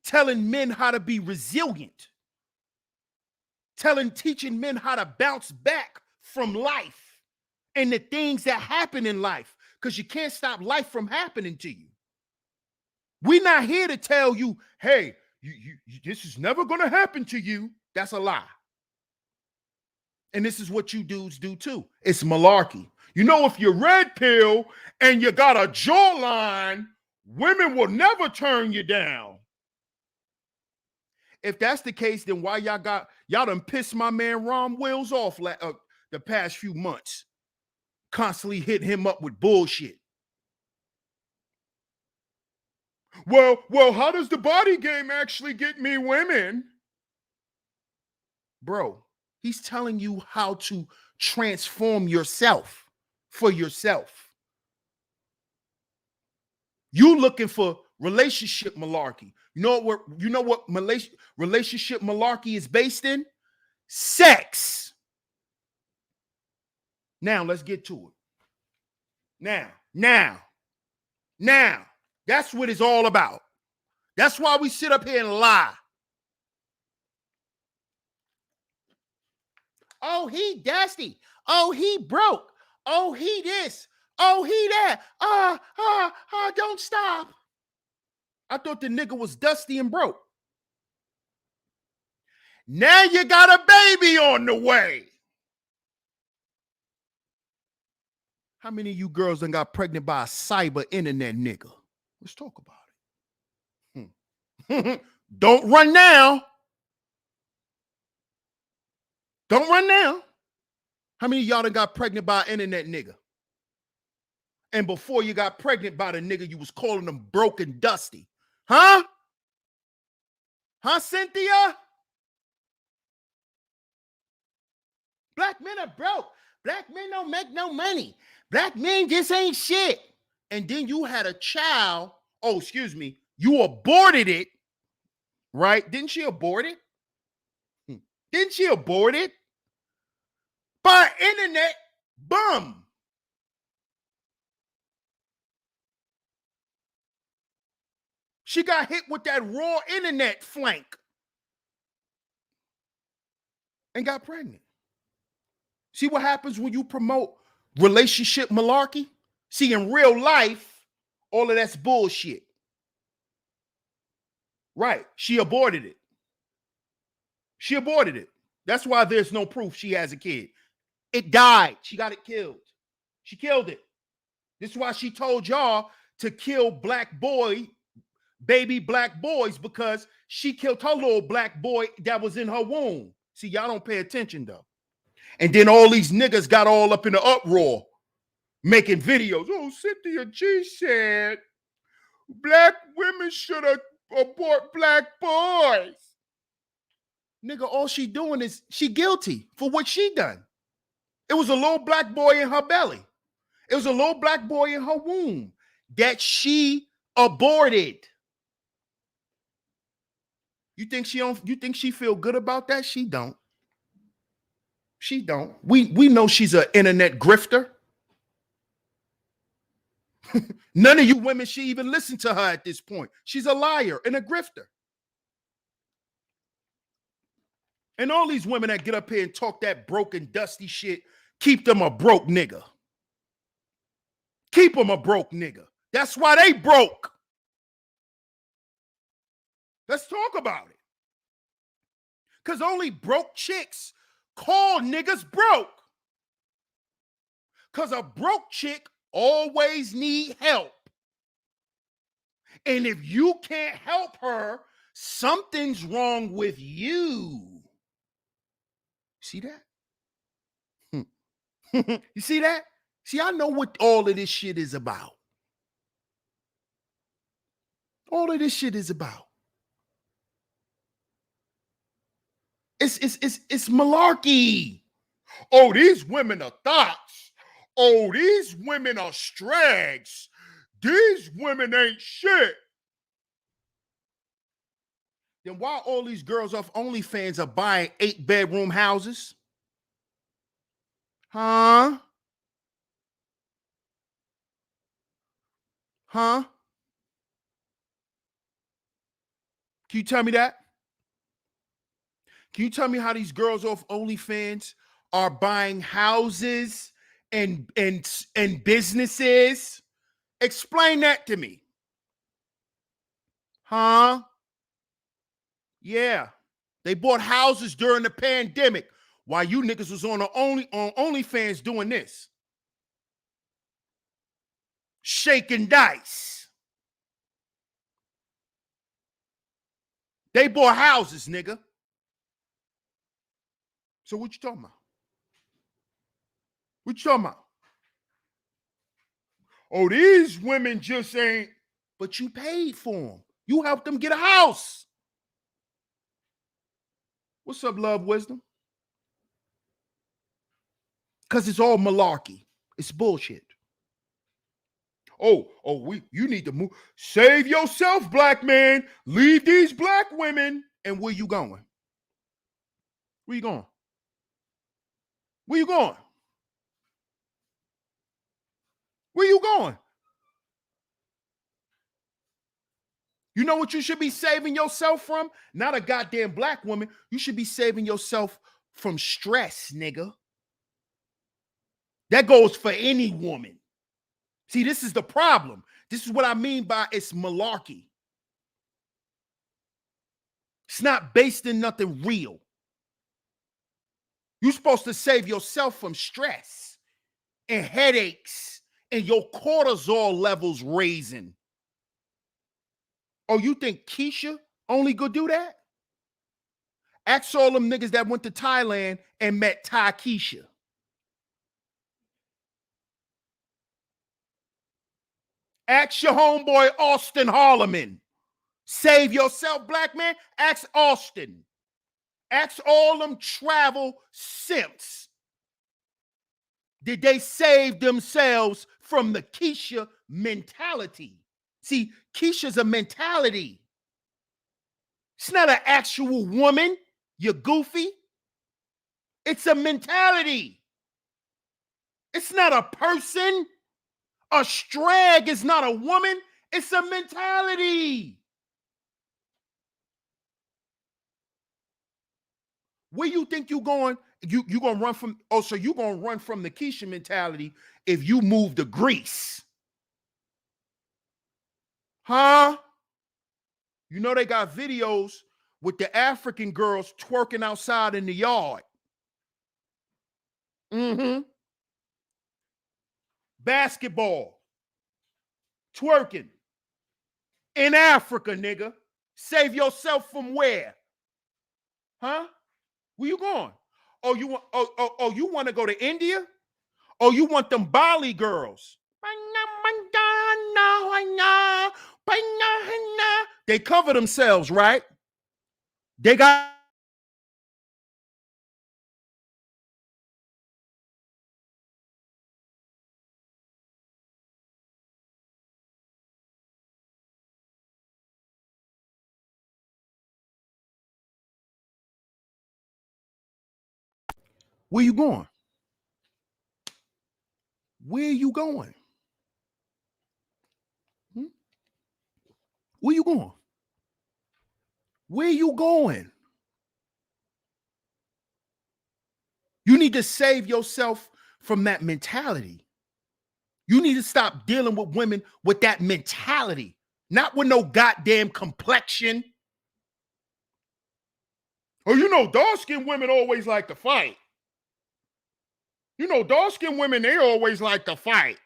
Telling men how to be resilient. Teaching men how to bounce back from life and the things that happen in life, because you can't stop life from happening to you. We're not here to tell you, hey, this is never going to happen to you. That's a lie. And this is what you dudes do too. It's malarkey. You know, if you're red pill and you got a jawline, women will never turn you down. If that's the case, then why y'all done pissed my man Ron Wills off the past few months, constantly hitting him up with bullshit. Well, how does the body game actually get me women? Bro, he's telling you how to transform yourself for yourself. You looking for relationship malarkey. You know what relationship malarkey is based in? Sex. Now let's get to it. Now. That's what it's all about. That's why we sit up here and lie. Oh, he dusty. Oh, he broke. Oh, he this. Oh, he that. Don't stop. I thought the nigga was dusty and broke. Now you got a baby on the way. How many of you girls done got pregnant by a cyber internet nigga? Let's talk about it. Don't run now. Don't run now. How many of y'all done got pregnant by an internet nigga? And before you got pregnant by the nigga, you was calling them broke and dusty. Huh? Huh, Cynthia? Black men are broke. Black men don't make no money. Black men just ain't shit. And then you had a child. Oh, excuse me. You aborted it. Right? Didn't she abort it? Didn't she abort it? By internet bum. She got hit with that raw internet flank and got pregnant. See what happens when you promote relationship malarkey? See, in real life, all of that's bullshit. Right. She aborted it. She aborted it. That's why there's no proof she has a kid. It died. She got it killed. She killed it. This is why she told y'all to kill baby black boys, because she killed her little black boy that was in her womb. See, y'all don't pay attention though. And then all these niggas got all up in the uproar. making videos. Oh, Cynthia G said black women should abort black boys. Nigga, all she doing is she guilty for what she done. It was a little black boy in her belly. It was a little black boy in her womb that she aborted. You think she feel good about that? She don't. She don't. We know she's an internet grifter. None of you women should even listen to her at this point. She's a liar and a grifter. And all these women that get up here and talk that broken, dusty shit, keep them a broke nigga. Keep them a broke nigga. That's why they broke. Let's talk about it. Because only broke chicks call niggas broke. Because a broke chick always need help. And if you can't help her, something's wrong with you. See that? You see that? See, I know what all of this shit is about. All of this shit is about. It's malarkey. Oh, these women are thoughts. Oh, these women are strags. These women ain't shit. Then why all these girls off OnlyFans are buying 8-bedroom houses? Huh? Huh? Can you tell me that? Can you tell me how these girls off OnlyFans are buying houses and businesses? Explain that to me. Huh? Yeah. They bought houses during the pandemic while you niggas was on OnlyFans doing this. Shaking dice. They bought houses, nigga. So what you talking about? What you talking about? Oh, these women just ain't, but you paid for them. You helped them get a house. What's up, Love Wisdom? Because it's all malarkey. It's bullshit. You need to move. Save yourself, black man. Leave these black women. And where you going? Where you going? Where you going? Where you going? You know what you should be saving yourself from? Not a goddamn black woman. You should be saving yourself from stress, nigga. That goes for any woman. See, this is the problem. This is what I mean by it's malarkey. It's not based in nothing real. You're supposed to save yourself from stress and headaches and your cortisol levels raising. Oh, you think Keisha only could do that? Ask all them niggas that went to Thailand and met Thai Keisha. Ask your homeboy Austin Harleman. Save yourself, black man. Ask Austin. Ask all them travel simps. Did they save themselves from the Keisha mentality? See, Keisha's a mentality. It's not an actual woman, you goofy. It's a mentality. It's not a person. A strag is not a woman. It's a mentality. Where you think you going? You gonna run from? Oh, so you gonna run from the Keisha mentality if you move to Greece? Huh? You know they got videos with the African girls twerking outside in the yard. Mm-hmm. Basketball. Twerking. In Africa, nigga. Save yourself from where? Huh? Where you going? Oh, you want to go to India? Oh, you want them Bali girls. They cover themselves, right? They got. Where you going? Where you going? Hmm? Where you going? Where you going? You need to save yourself from that mentality. You need to stop dealing with women with that mentality, not with no goddamn complexion. Oh, you know, dark-skinned women always like to fight. You know, dark-skinned women, they always like to fight.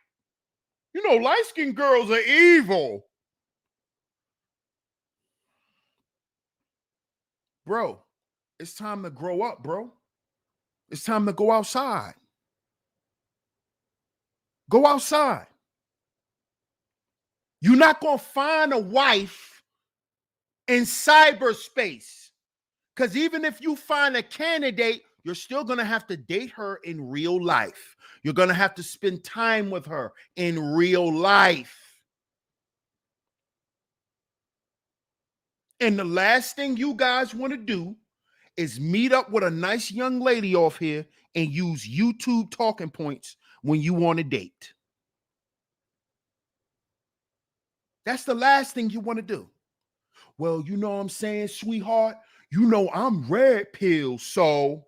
You know, light-skinned girls are evil. Bro, it's time to grow up, bro. It's time to go outside. Go outside. You're not going to find a wife in cyberspace. Because even if you find a candidate, you're still going to have to date her in real life. You're going to have to spend time with her in real life. And the last thing you guys want to do is meet up with a nice young lady off here and use YouTube talking points when you want to date. That's the last thing you want to do. Well, you know what I'm saying, sweetheart? You know I'm red pill, so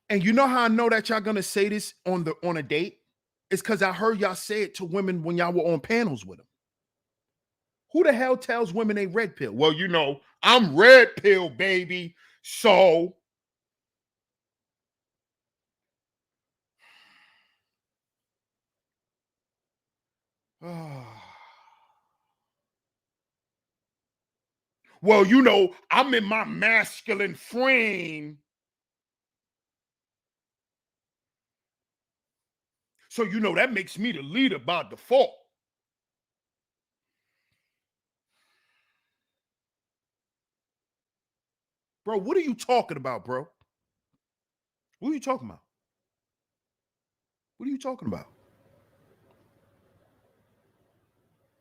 and you know how I know that y'all gonna say this on a date? It's because I heard y'all say it to women when y'all were on panels with them. Who the hell tells women they red pill? Well, you know, I'm red pill, baby. So well, you know, I'm in my masculine frame. So, you know, that makes me the leader by default. Bro, what are you talking about, bro? What are you talking about? What are you talking about?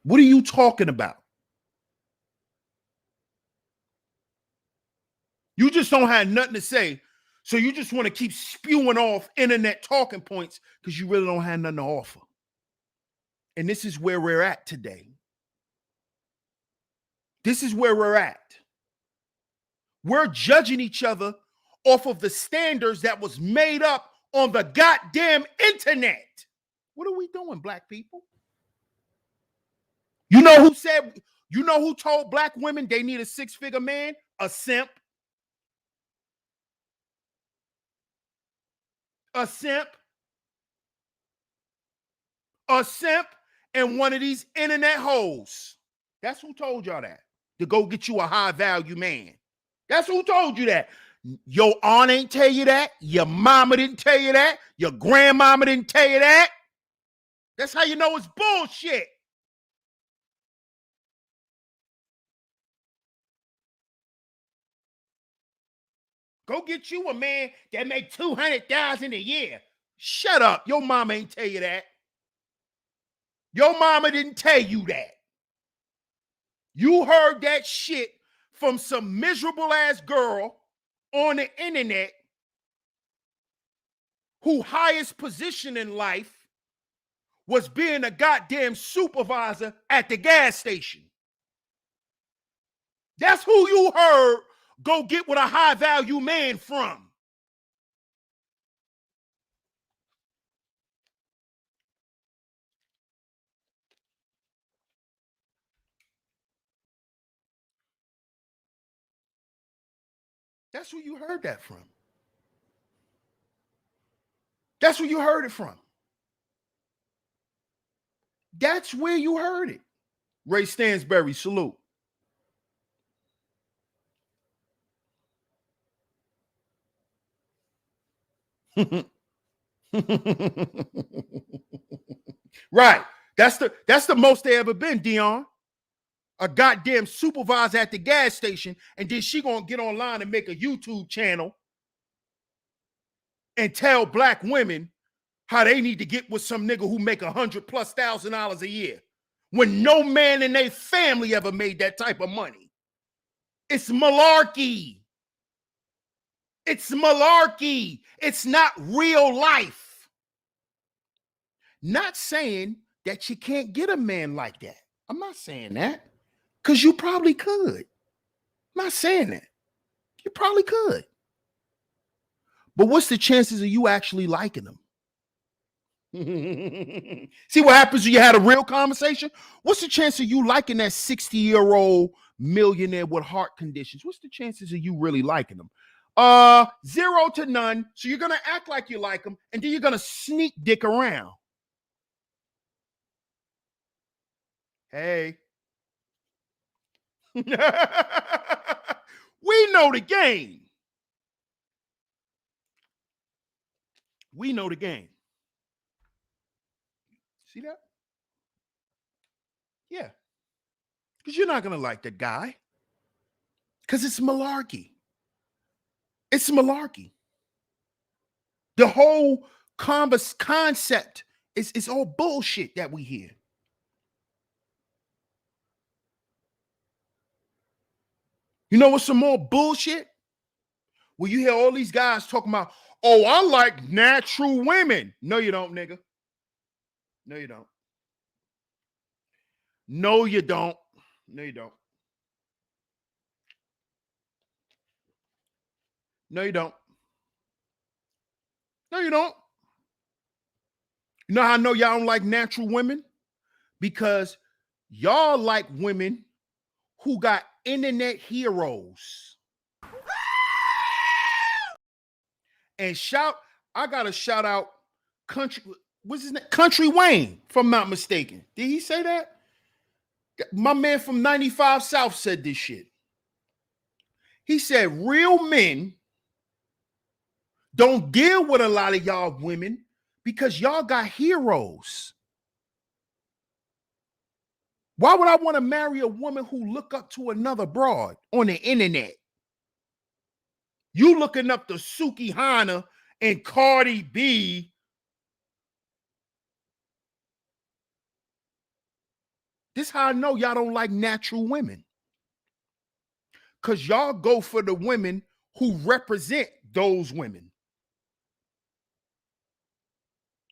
What are you talking about? You just don't have nothing to say. So you just want to keep spewing off internet talking points because you really don't have nothing to offer. And this is where we're at today. This is where we're at. We're judging each other off of the standards that was made up on the goddamn internet. What are we doing, black people? You know who said, you know who told black women they need a six-figure man? A simp. A simp. A simp and one of these internet hoes. That's who told y'all that. To go get you a high value man. That's who told you that. Your aunt ain't tell you that. Your mama didn't tell you that. Your grandmama didn't tell you that. That's how you know it's bullshit. Go get you a man that make $200,000 a year. Shut up. Your mama ain't tell you that. Your mama didn't tell you that. You heard that shit from some miserable ass girl on the internet who highest position in life was being a goddamn supervisor at the gas station. That's who you heard go get with a high value man from. That's who you heard that from. That's where you heard it from. That's where you heard it. Ray Stansberry, salute. Right. That's the most they ever been, Dion. A goddamn supervisor at the gas station, and then she gonna get online and make a YouTube channel and tell black women how they need to get with some nigga who make $100,000+ a year when no man in their family ever made that type of money. It's malarkey. It's malarkey. It's not real life. Not saying that you can't get a man like that. I'm not saying that. Because you probably could. I'm not saying that. You probably could. But what's the chances of you actually liking them? See what happens when you had a real conversation? What's the chance of you liking that 60-year-old millionaire with heart conditions? What's the chances of you really liking them? 0 to none. So you're going to act like you like them, and then you're going to sneak dick around. Hey. We know the game. We know the game. See that? Yeah. Because you're not going to like that guy. Because it's malarkey. It's malarkey. The whole concept is all bullshit that we hear. You know what's some more bullshit? Well, you hear all these guys talking about, oh, I like natural women. No, you don't, nigga. No, you don't. No, you don't. No, you don't. No, you don't. No, you don't. You know how I know y'all don't like natural women? Because y'all like women who got internet heroes. And I gotta shout out what's his name? Country Wayne, if I'm not mistaken. Did he say that? My man from 95 South said this shit. He said real men don't deal with a lot of y'all women because y'all got heroes. Why would I want to marry a woman who look up to another broad on the internet? You looking up to Suki Hana and Cardi B. This how I know y'all don't like natural women. Because y'all go for the women who represent those women.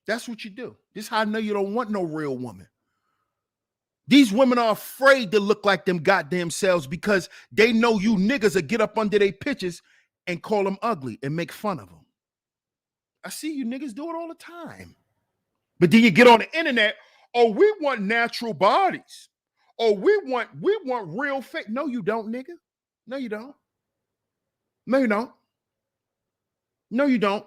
That's what you do. This how I know you don't want no real woman. These women are afraid to look like them goddamn selves because they know you niggas will get up under their pictures and call them ugly and make fun of them. I see you niggas do it all the time. But then you get on the internet, oh, we want natural bodies. Oh, we want real fake. No, you don't, nigga. No, you don't. No, you don't. No, you don't.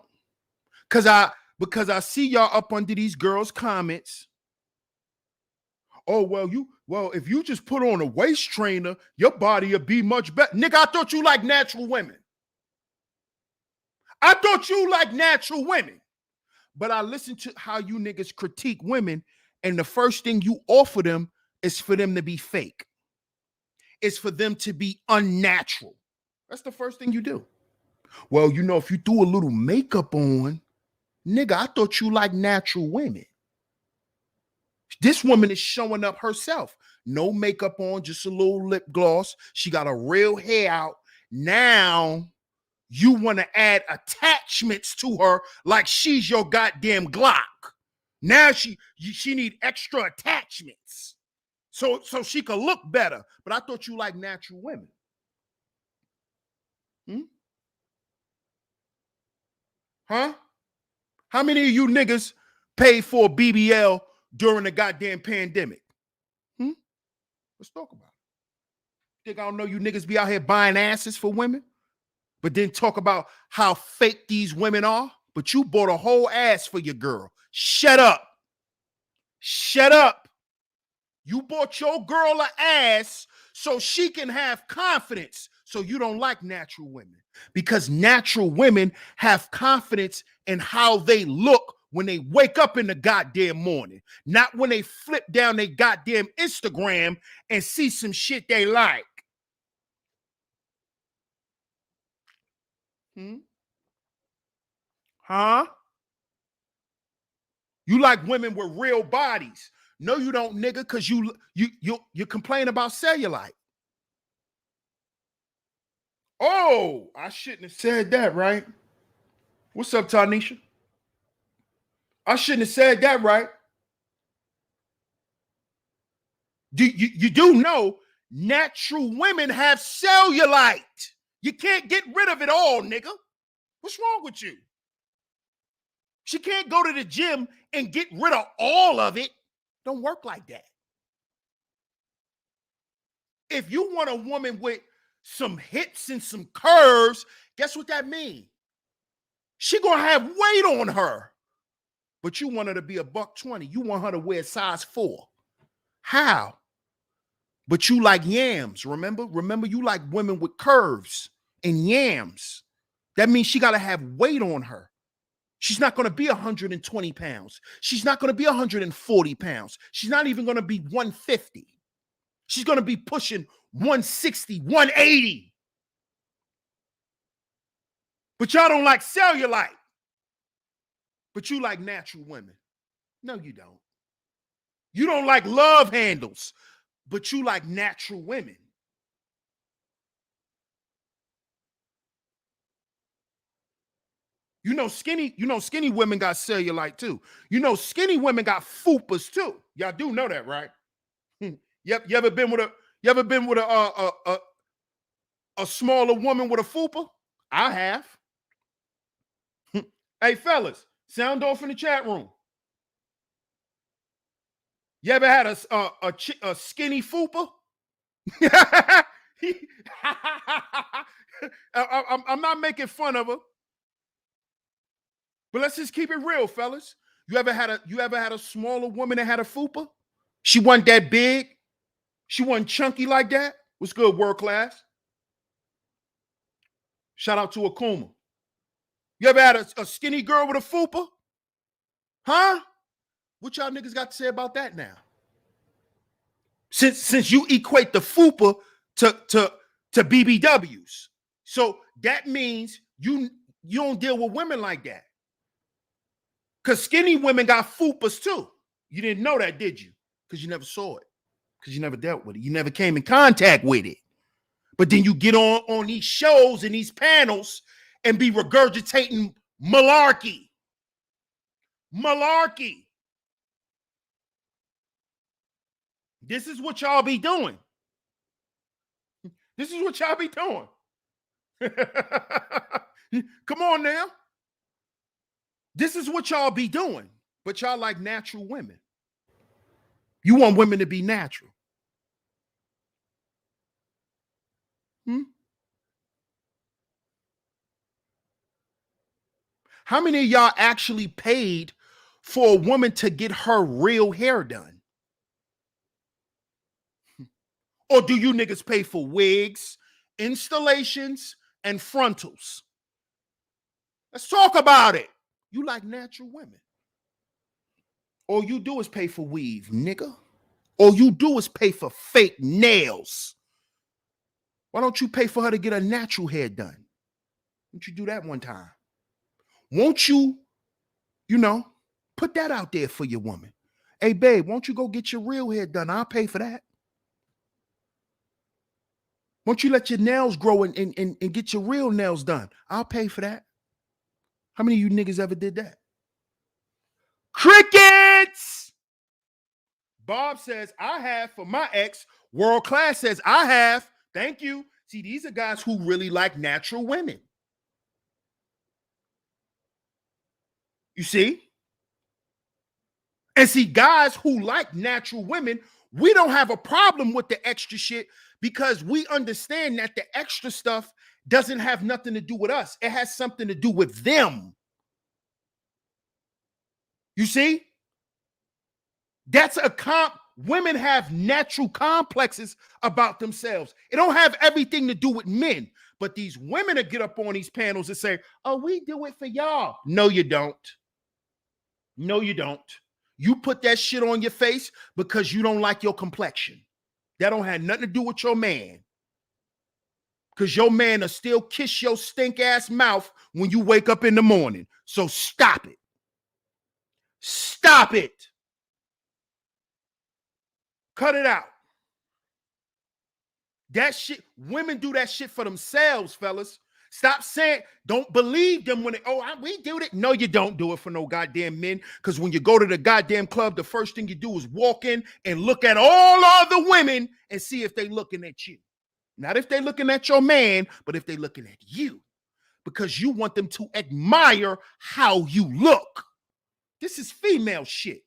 Because I see y'all up under these girls' comments. Oh, well, if you just put on a waist trainer, your body will be much better. Nigga, I thought you like natural women. I thought you like natural women. But I listened to how you niggas critique women, and the first thing you offer them is for them to be fake. It's for them to be unnatural. That's the first thing you do. Well, you know, if you threw a little makeup on, nigga, I thought you like natural women. This woman is showing up herself. No makeup on, just a little lip gloss. She got a real hair out. Now you want to add attachments to her like she's your goddamn Glock. Now she need extra attachments so she could look better. But I thought you like natural women. Huh? How many of you niggas paid for a BBL during the goddamn pandemic? Let's talk about it. Think I don't know you niggas be out here buying asses for women, but then talk about how fake these women are? But you bought a whole ass for your girl. Shut up. Shut up. You bought your girl an ass so she can have confidence, So you don't like natural women because natural women have confidence in how they look when they wake up in the goddamn morning, not when they flip down their goddamn Instagram and see some shit they like. Huh? You like women with real bodies. No, you don't, nigga, because you complain about cellulite. Oh, I shouldn't have said that, right? What's up, Tanisha? I shouldn't have said that, right? You do know natural women have cellulite. You can't get rid of it all, nigga. What's wrong with you? She can't go to the gym and get rid of all of it. Don't work like that. If you want a woman with some hips and some curves, guess what that means? She gonna have weight on her. But you want her to be a $120. You want her to wear size 4. How? But you like yams, remember? Remember, you like women with curves and yams. That means she gotta have weight on her. She's not gonna be 120 pounds. She's not gonna be 140 pounds. She's not even gonna be 150. She's gonna be pushing 160, 180. But y'all don't like cellulite. But you like natural women. No, you don't. You don't like love handles, but you like natural women. You know skinny women got cellulite too. You know skinny women got fupas too. Y'all do know that, right? You ever been with a smaller woman with a fupa? I have. Hey fellas, sound off in the chat room. You ever had a skinny fupa? I'm not making fun of her, but let's just keep it real, fellas. You ever had a smaller woman that had a fupa? She wasn't that big. She wasn't chunky like that. What's good, world class? Shout out to Akuma. You ever had a skinny girl with a fupa? Huh? What y'all niggas got to say about that now? Since you equate the fupa to BBWs, so that means you don't deal with women like that. Because skinny women got fupas too. You didn't know that, did you? Because you never saw it. Because you never dealt with it. You never came in contact with it. But then you get on these shows and these panels and be regurgitating malarkey. Malarkey. This is what y'all be doing. This is what y'all be doing. Come on now. This is what y'all be doing. But y'all like natural women. You want women to be natural. How many of y'all actually paid for a woman to get her real hair done? Or do you niggas pay for wigs, installations, and frontals? Let's talk about it. You like natural women. All you do is pay for weave, nigga. All you do is pay for fake nails. Why don't you pay for her to get a natural hair done? Won't you do that one time? Won't you, put that out there for your woman? Hey, babe, won't you go get your real hair done? I'll pay for that. Won't you let your nails grow and get your real nails done? I'll pay for that. How many of you niggas ever did that? Crickets! Bob says, I have for my ex. World Class says, I have. Thank you. See, these are guys who really like natural women. You see? And see, guys who like natural women, we don't have a problem with the extra shit because we understand that the extra stuff doesn't have nothing to do with us. It has something to do with them. You see? That's a comp. women have natural complexes about themselves. It don't have everything to do with men. But these women that get up on these panels and say, oh, we do it for y'all. No, you don't. No, you don't. You put that shit on your face because you don't like your complexion. That don't have nothing to do with your man. Because your man will still kiss your stink ass mouth when you wake up in the morning. So stop it. Stop it. Cut it out. That shit, women do that shit for themselves, fellas. Stop saying, don't believe them when we do it. No, you don't do it for no goddamn men. Because when you go to the goddamn club, the first thing you do is walk in and look at all other women and see if they looking at you. Not if they looking at your man, but if they looking at you. Because you want them to admire how you look. This is female shit.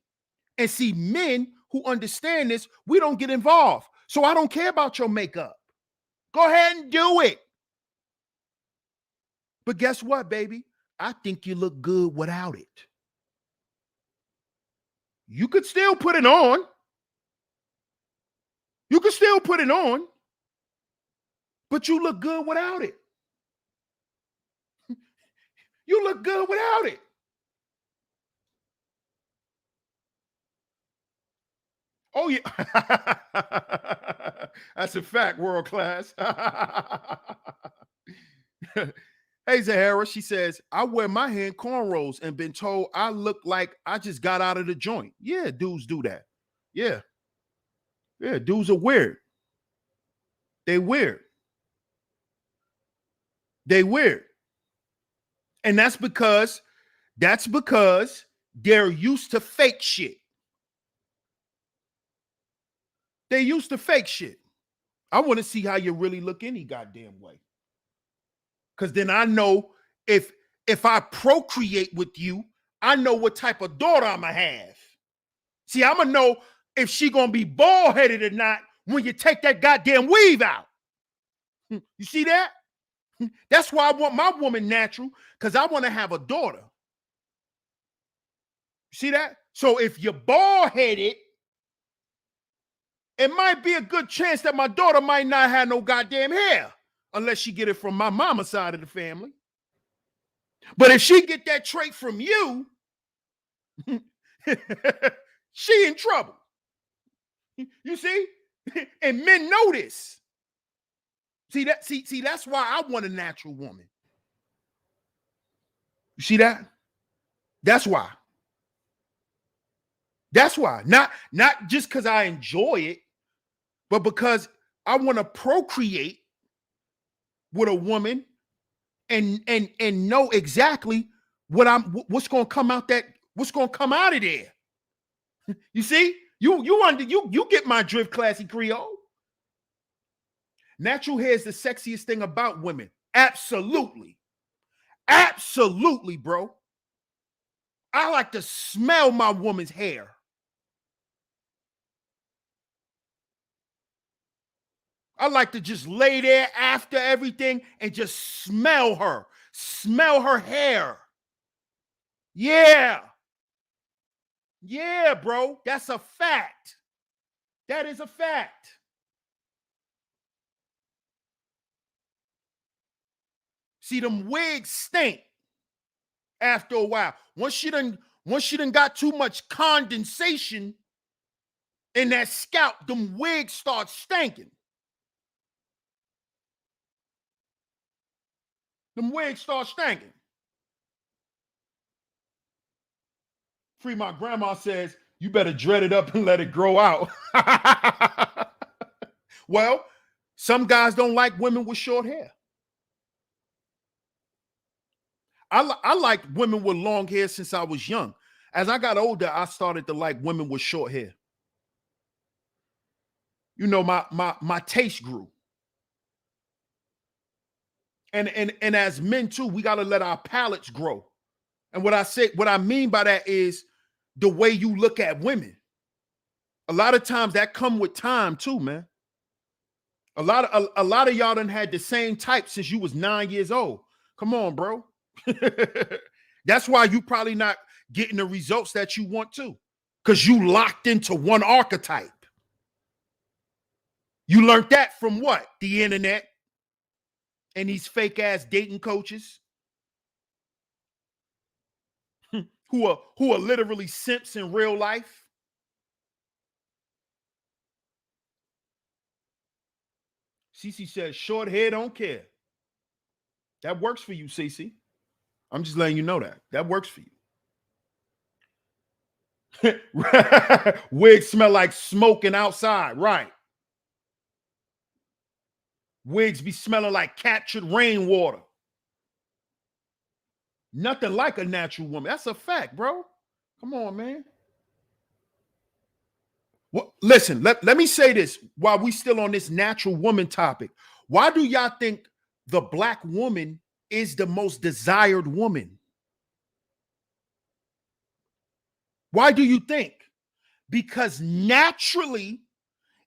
And see, men who understand this, we don't get involved. So I don't care about your makeup. Go ahead and do it. But guess what, baby? I think you look good without it. You could still put it on. You could still put it on. But you look good without it. You look good without it. Oh, yeah. That's a fact, world class. Hey, Zahara, she says, I wear my hair in cornrows and been told I look like I just got out of the joint. Yeah, dudes do that. Yeah. Yeah, dudes are weird. They weird. They weird. And that's because they're used to fake shit. They used to fake shit. I want to see how you really look any goddamn way. Because then I know if I procreate with you, I know what type of daughter I'm going to have. See, I'm going to know if she going to be bald-headed or not when you take that goddamn weave out. You see that? That's why I want my woman natural, because I want to have a daughter. You see that? So if you're bald-headed, it might be a good chance that my daughter might not have no goddamn hair unless she get it from my mama's side of the family. But if she get that trait from you, she in trouble. You see? And men know this. See, that's why I want a natural woman. You see that? That's why. That's why. Not just because I enjoy it, but because I want to procreate with a woman and know exactly what's going to come out of there. You see? You get my drift, classy Creole. Natural hair is the sexiest thing about women. Absolutely. Absolutely, bro. I like to smell my woman's hair. I like to just lay there after everything and just smell her hair. Yeah. Yeah, bro. That's a fact. That is a fact. See, them wigs stink after a while. Once she done got too much condensation in that scalp, them wigs start stinking. Them wigs start stinking. Free my grandma says, you better dread it up and let it grow out. Well, some guys don't like women with short hair. I like women with long hair since I was young. As I got older, I started to like women with short hair. You know, my taste grew. And as men too, we got to let our palates grow. And what I mean by that is the way you look at women. A lot of times that come with time too, man. A lot of y'all done had the same type since you was 9 years old. Come on, bro. That's why you probably not getting the results that you want to, because you locked into one archetype. You learned that from what? The internet and these fake ass dating coaches who are literally simps in real life. Cece says short hair don't care. That works for you, Cece. I'm just letting you know that works for you. Wigs smell like smoking outside, right? Wigs be smelling like captured rainwater. Nothing like a natural woman. That's a fact, bro. Come on, man. Well, listen, let me say this while we still on this natural woman topic. Why do y'all think the black woman is the most desired woman? Why do you think? Because naturally,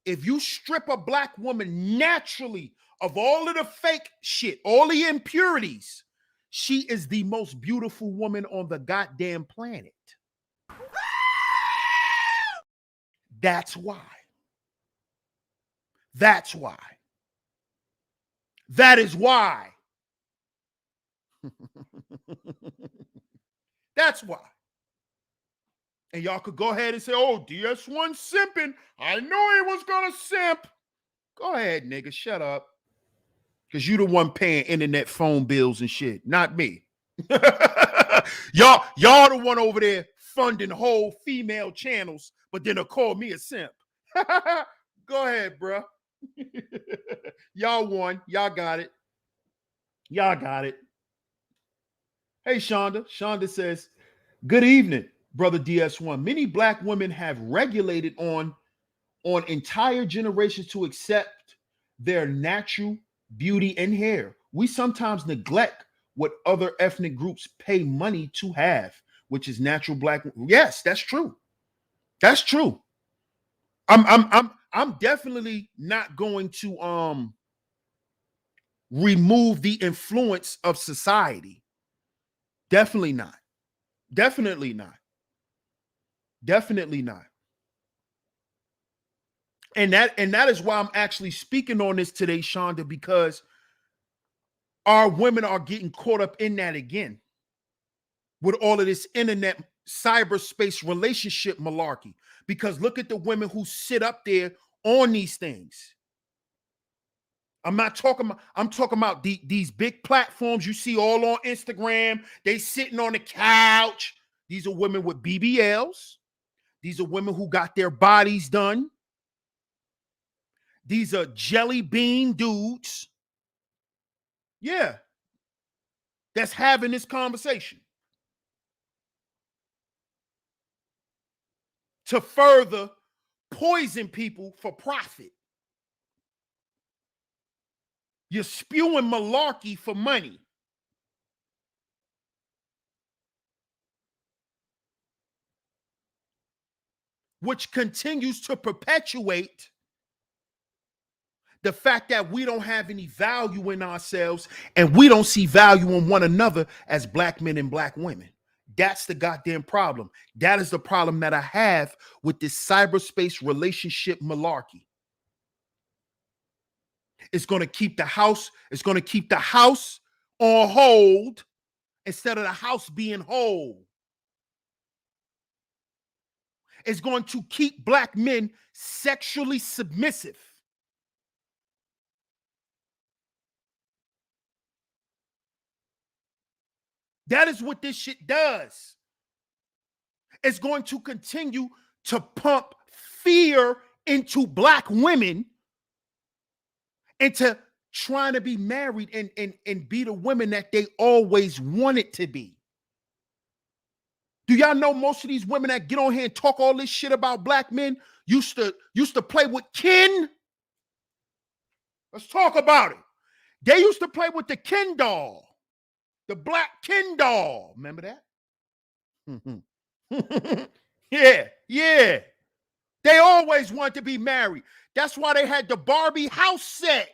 if you strip a black woman naturally of all of the fake shit, all the impurities, she is the most beautiful woman on the goddamn planet. That's why. That's why. That is why. That's why. And y'all could go ahead and say, oh, DS1 simping. I knew he was going to simp. Go ahead, nigga. Shut up. Because you the one paying internet phone bills and shit, not me. y'all the one over there funding whole female channels, but then they'll call me a simp. Go ahead, bro. Y'all won. Y'all got it. Y'all got it. Hey, Shonda. Shonda says, good evening, brother DS1. Many black women have regulated on entire generations to accept their natural beauty and hair. We sometimes neglect what other ethnic groups pay money to have, which is natural black. Yes, that's true. That's true. I'm definitely not going to remove the influence of society. Definitely not. Definitely not. Definitely not. And that is why I'm actually speaking on this today, Shonda, because our women are getting caught up in that again with all of this internet cyberspace relationship malarkey. Because look at the women who sit up there on these things. I'm talking about these big platforms you see all on Instagram. They sitting on the couch. These are women with BBLs. These are women who got their bodies done. These are jelly bean dudes. Yeah. That's having this conversation to further poison people for profit. You're spewing malarkey for money. Which continues to perpetuate the fact that we don't have any value in ourselves and we don't see value in one another as black men and black women. That's the goddamn problem. That is the problem that I have with this cyberspace relationship malarkey. It's going to keep the house. It's going to keep the house on hold instead of the house being whole. It's going to keep black men sexually submissive. That is what this shit does. It's going to continue to pump fear into black women into trying to be married and be the women that they always wanted to be. Do y'all know most of these women that get on here and talk all this shit about black men used to play with Ken? Let's talk about it. They used to play with the Ken doll, the black Ken doll. Remember that? Yeah. They always wanted to be married. That's why they had the Barbie house set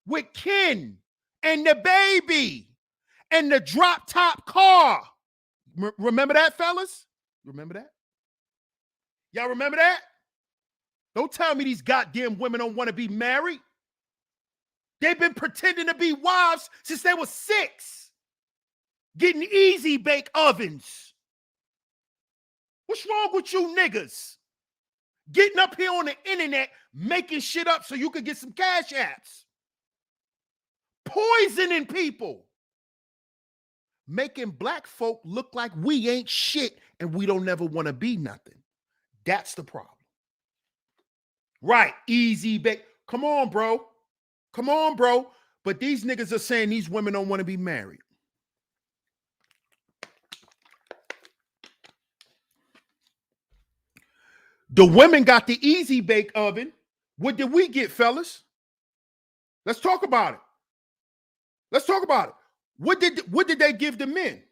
with Ken and the baby and the drop top car. Remember that, fellas? Remember that? Y'all remember that? Don't tell me these goddamn women don't want to be married. They've been pretending to be wives since they were 6. Getting easy bake ovens. What's wrong with you niggas? Getting up here on the internet, making shit up so you could get some cash apps. Poisoning people. Making black folk look like we ain't shit and we don't never want to be nothing. That's the problem. Right, easy bake. Come on, bro. Come on, bro. But these niggas are saying these women don't want to be married. The women got the easy bake oven. What did we get, fellas? Let's talk about it. Let's talk about it. What did they give the men?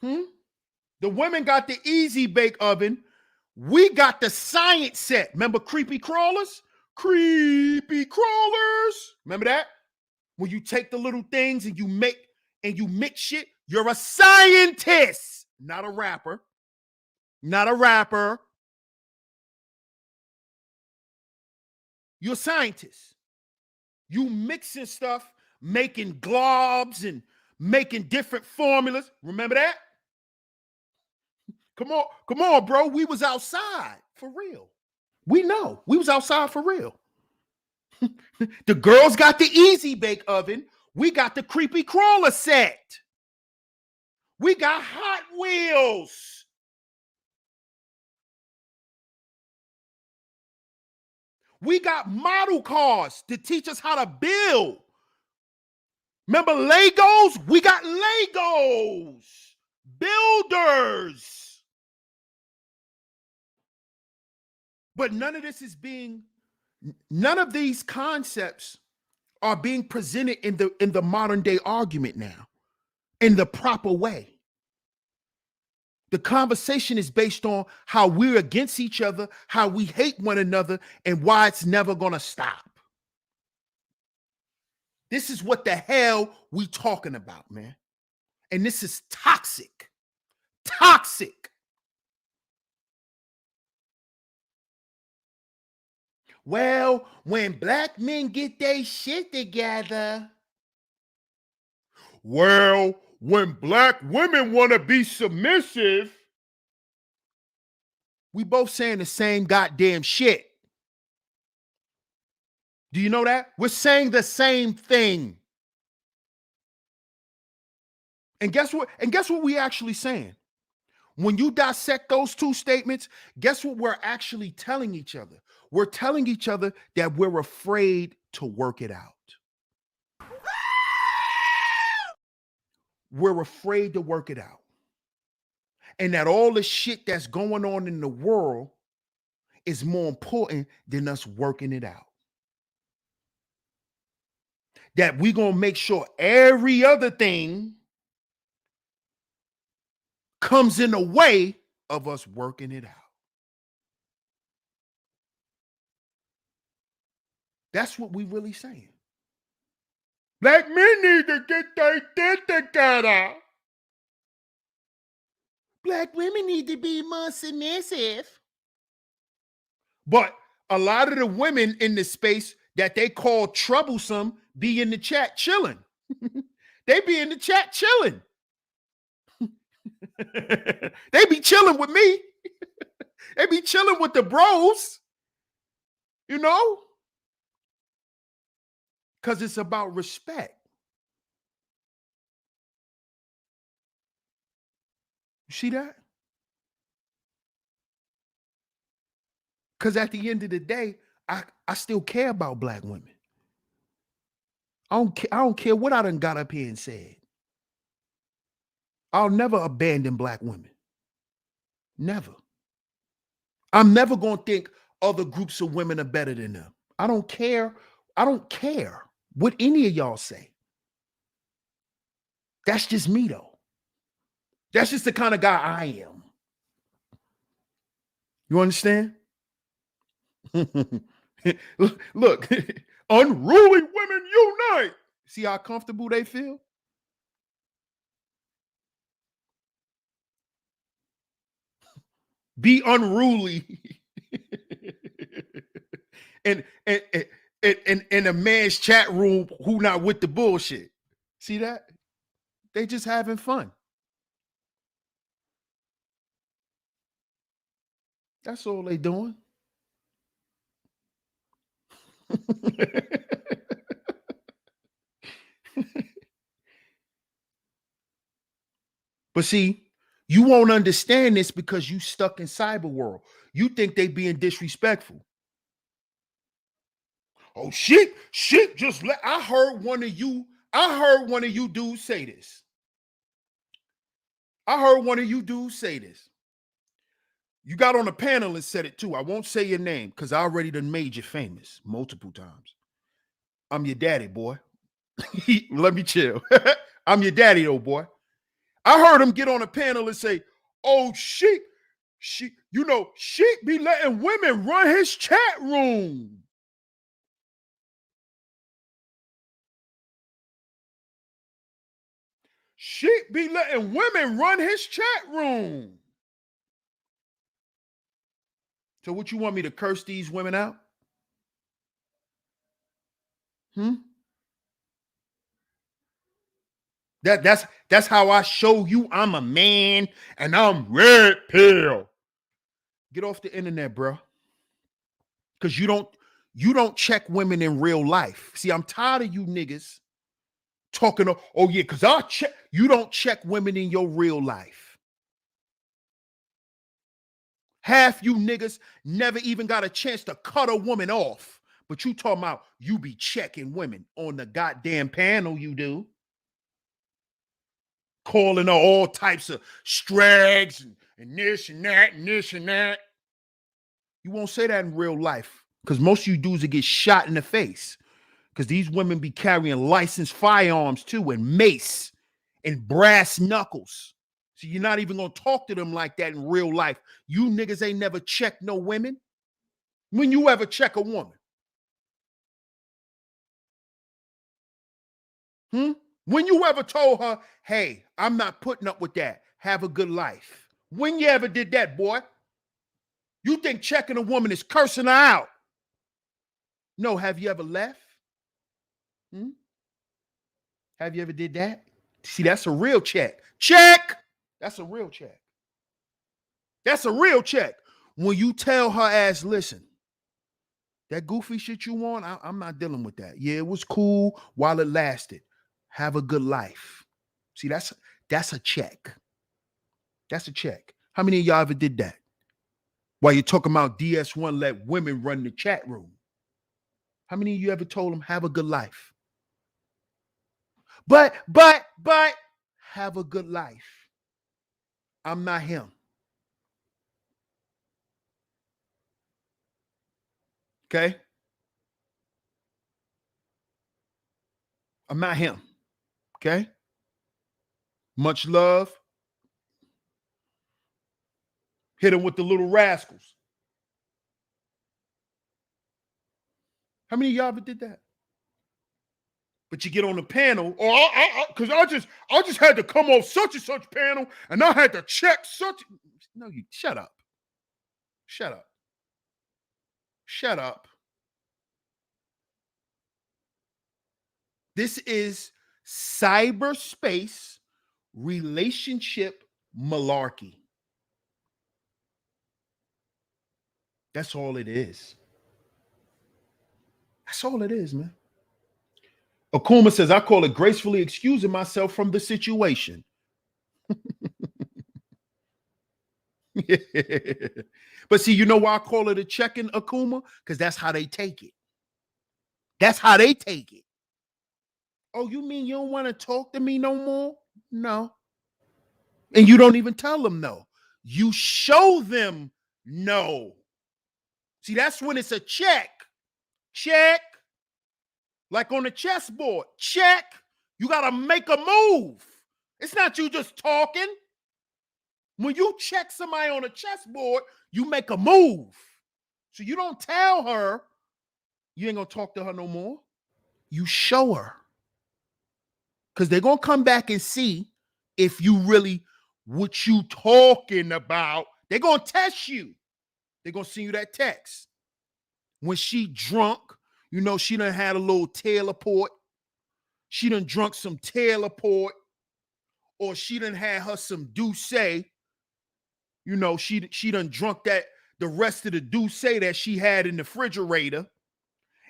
The women got the easy bake oven. We got the science set. Remember creepy crawlers? Creepy crawlers. Remember that? When you take the little things and you mix shit, you're a scientist, not a rapper. Not a rapper. You're a scientist. You mixing stuff, making globs and making different formulas. Remember that? Come on, bro. We was outside for real. We know. We was outside for real. The girls got the easy bake oven. We got the creepy crawler set. We got Hot Wheels. We got model cars to teach us how to build. Remember Legos? We got Legos. Builders. But none of these concepts are being presented in the modern day argument now, in the proper way. The conversation is based on how we're against each other, how we hate one another, and why it's never going to stop. This is what the hell we talking about, man. And this is toxic. Toxic. Well, when black men get their shit together. Well, when black women want to be submissive, we both saying the same goddamn shit. Do you know that? We're saying the same thing. And guess what? And guess what we actually saying? When you dissect those two statements, guess what we're actually telling each other? We're telling each other that we're afraid to work it out. We're afraid to work it out. And that all the shit that's going on in the world is more important than us working it out. That we're going to make sure every other thing comes in the way of us working it out. That's what we really saying. Black men need to get their shit together. Black women need to be more submissive. But a lot of the women in this space that they call troublesome be in the chat chilling. They be in the chat chilling. They be chilling with me. They be chilling with the bros. You know? Because it's about respect. You see that? Because at the end of the day, I still care about black women. I don't care what I done got up here and said. I'll never abandon black women. Never. I'm never going to think other groups of women are better than them. I don't care. I don't care what any of y'all say. That's just me, though. That's just the kind of guy I am. You understand? Look, unruly women unite. See how comfortable they feel? Be unruly. in a man's chat room who not with the bullshit. See that? They just having fun. That's all they doing. But see, you won't understand this because you stuck in cyber world. You think they being disrespectful. Oh shit, just let I heard one of you dudes say this. I heard one of you dudes say this. You got on a panel and said it too. I won't say your name because I already done made you famous multiple times. I'm your daddy, boy. Let me chill. I'm your daddy, though, boy. I heard him get on a panel and say, "Oh, she, she be letting women run his chat room." She be letting women run his chat room. So what you want me to curse these women out? That's how I show you I'm a man and I'm red pill. Get off the internet, bro. Because you don't check women in real life. See, I'm tired of you niggas talking of, oh yeah, because I check. You don't check women in your real life. Half you niggas never even got a chance to cut a woman off. But you talking about you be checking women on the goddamn panel, you do. Calling her all types of strags and this and that and this and that. You won't say that in real life because most of you dudes will get shot in the face because these women be carrying licensed firearms too and mace and brass knuckles. So you're not even going to talk to them like that in real life. You niggas ain't never checked no women. When you ever check a woman? When you ever told her, hey, I'm not putting up with that. Have a good life. When you ever did that, boy? You think checking a woman is cursing her out? No, have you ever left? Have you ever did that? See, that's a real check. Check! That's a real check. That's a real check. When you tell her ass, listen, that goofy shit you want, I'm not dealing with that. Yeah, it was cool while it lasted. Have a good life. See, that's a check. That's a check. How many of y'all ever did that? While you're talking about DS1, let women run the chat room. How many of you ever told them, have a good life? But, have a good life. I'm not him. Okay? I'm not him. Okay? Much love. Hit him with the little rascals. How many of y'all ever did that? But you get on the panel, or because I just had to come off such and such panel, and I had to check such. No, you shut up. Shut up. Shut up. This is cyberspace relationship malarkey. That's all it is. That's all it is, man. Akuma says, I call it gracefully excusing myself from the situation. But see, you know why I call it a check-in, Akuma? Because that's how they take it. That's how they take it. Oh, you mean you don't want to talk to me no more? No. And you don't even tell them no. You show them no. See, that's when it's a check. Check. Like on the chessboard. Check. You got to make a move. It's not you just talking. When you check somebody on a chessboard, you make a move. So you don't tell her you ain't going to talk to her no more. You show her. Because they're going to come back and see if you really, what you talking about. They're going to test you. They're going to send you that text. when she drunk, you know, she done had a little Taylor port. She done drunk some Taylor port, or she done had her some Douce. You know, she done drunk that the rest of the Douce that she had in the refrigerator,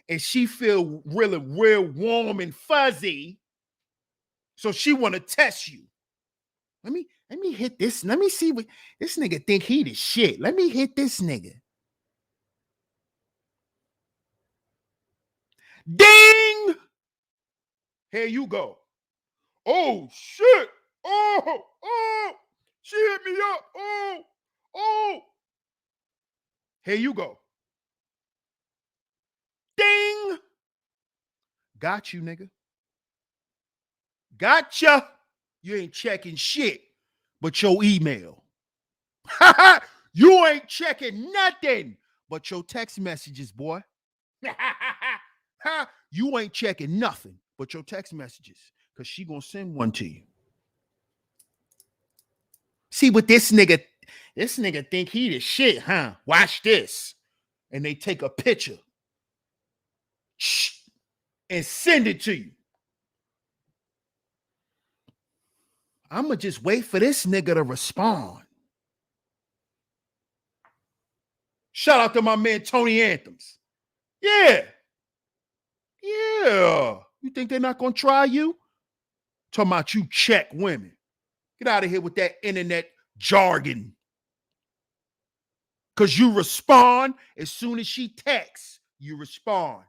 and she feel really real warm and fuzzy. So she want to test you. Let me hit this. Let me see what this nigga think he the shit. Let me hit this nigga. Ding! Here you go. Oh shit! Oh! She hit me up. Oh! Here you go. Ding! Got you, nigga. Gotcha. You ain't checking shit but your email. You ain't checking nothing but your text messages, boy. You ain't checking nothing but your text messages, because she gonna send one to you. See what this nigga think he the shit, huh? Watch this. And they take a picture and send it to you. I'ma just wait for this nigga to respond. Shout out to my man Tony Anthems. Yeah. You think they're not gonna try you? Talking about you check women. Get out of here with that internet jargon. Because you respond as soon as she texts. You respond.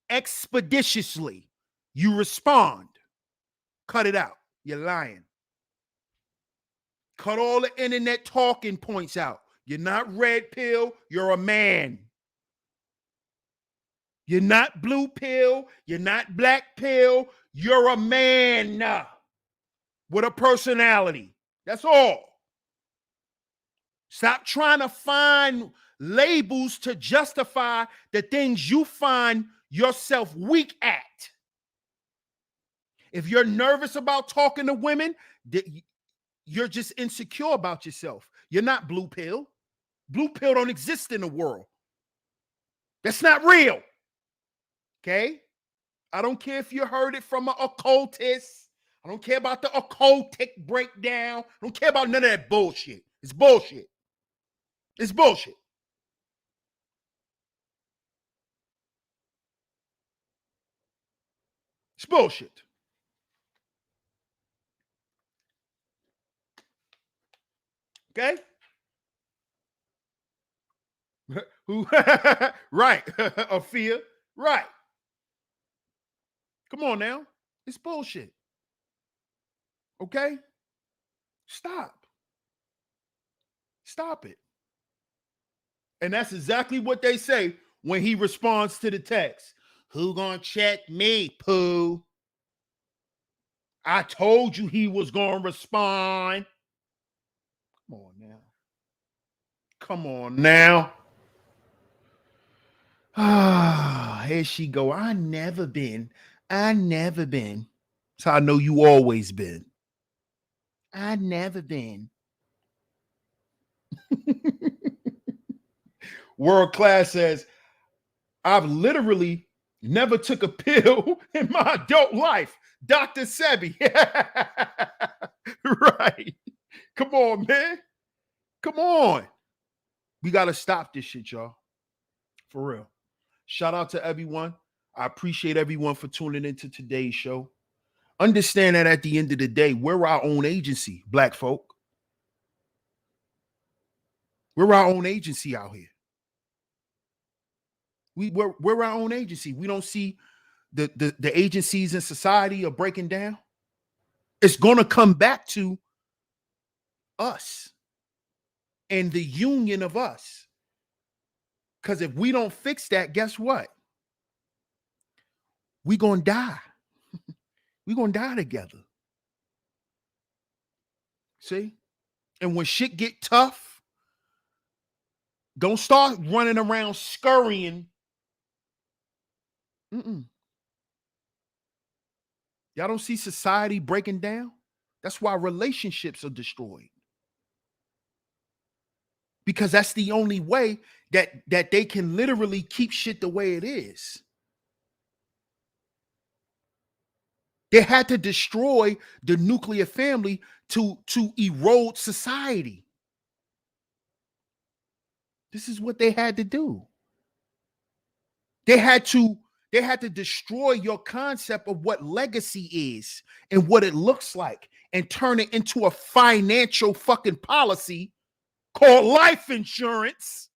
Expeditiously. You respond. Cut it out. You're lying. Cut all the internet talking points out. You're not red pill. You're a man. You're not blue pill. You're not black pill. You're a man with a personality. That's all. Stop trying to find labels to justify the things you find yourself weak at. If you're nervous about talking to women, you're just insecure about yourself. You're not blue pill. Blue pill don't exist in the world. That's not real. Okay? I don't care if you heard it from an occultist. I don't care about the occultic breakdown. I don't care about none of that bullshit. It's bullshit. It's bullshit. It's bullshit. Okay? Who? Right. A fear. Right. Come on now. It's bullshit. Okay? Stop. Stop it. And that's exactly what they say when he responds to the text. Who gonna check me, Pooh? I told you he was gonna respond. Come on now. Come on now. Ah, here she go. I never been. So I know you always been. I never been. World Class says, I've literally never took a pill in my adult life. Dr. Sebi. Right. Come on, man. Come on. We got to stop this shit, y'all. For real. Shout out to everyone. I appreciate everyone for tuning into today's show. Understand that at the end of the day, we're our own agency, black folk. We're our own agency out here. We're our own agency. We don't see the agencies in society are breaking down. It's going to come back to us and the union of us. Because if we don't fix that, guess what? We're going to die. We're going to die together. See? And when shit get tough, don't start running around scurrying. Y'all don't see society breaking down? That's why relationships are destroyed. because that's the only way that they can literally keep shit the way it is. They had to destroy the nuclear family to erode society. This is what they had to do. They had to destroy your concept of what legacy is and what it looks like and turn it into a financial fucking policy called life insurance.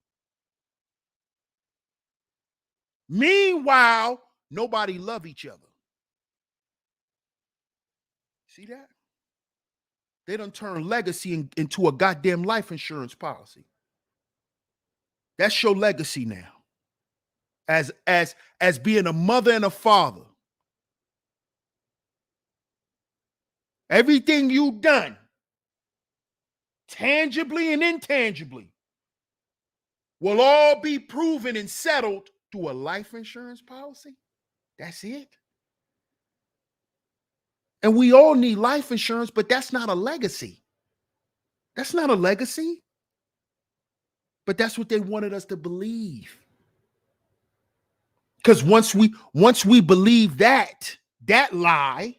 Meanwhile, nobody love each other. See that? They done turn legacy into a goddamn life insurance policy. That's your legacy now. As being a mother and a father. Everything you've done, tangibly and intangibly, will all be proven and settled through a life insurance policy. That's it. And we all need life insurance, but that's not a legacy. That's not a legacy. But that's what they wanted us to believe. Because once we believe that lie,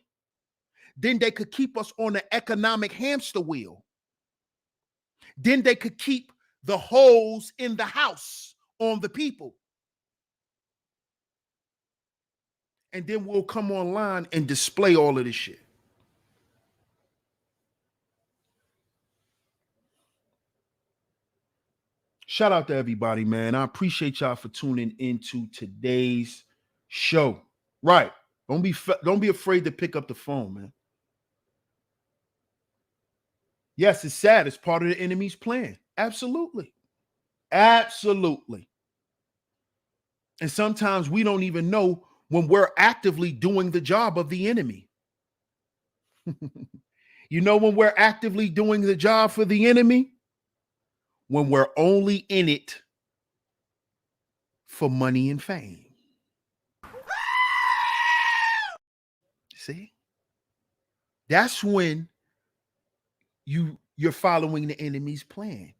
then they could keep us on the economic hamster wheel. Then they could keep the holes in the house on the people. And then we'll come online and display all of this shit. Shout out to everybody, man. I appreciate y'all for tuning into today's show. Right. Don't be afraid to pick up the phone, man. Yes, it's sad. It's part of the enemy's plan. Absolutely. Absolutely. And sometimes we don't even know when we're actively doing the job of the enemy. You know when we're actively doing the job for the enemy? When we're only in it for money and fame. See? That's when you're following the enemy's plan,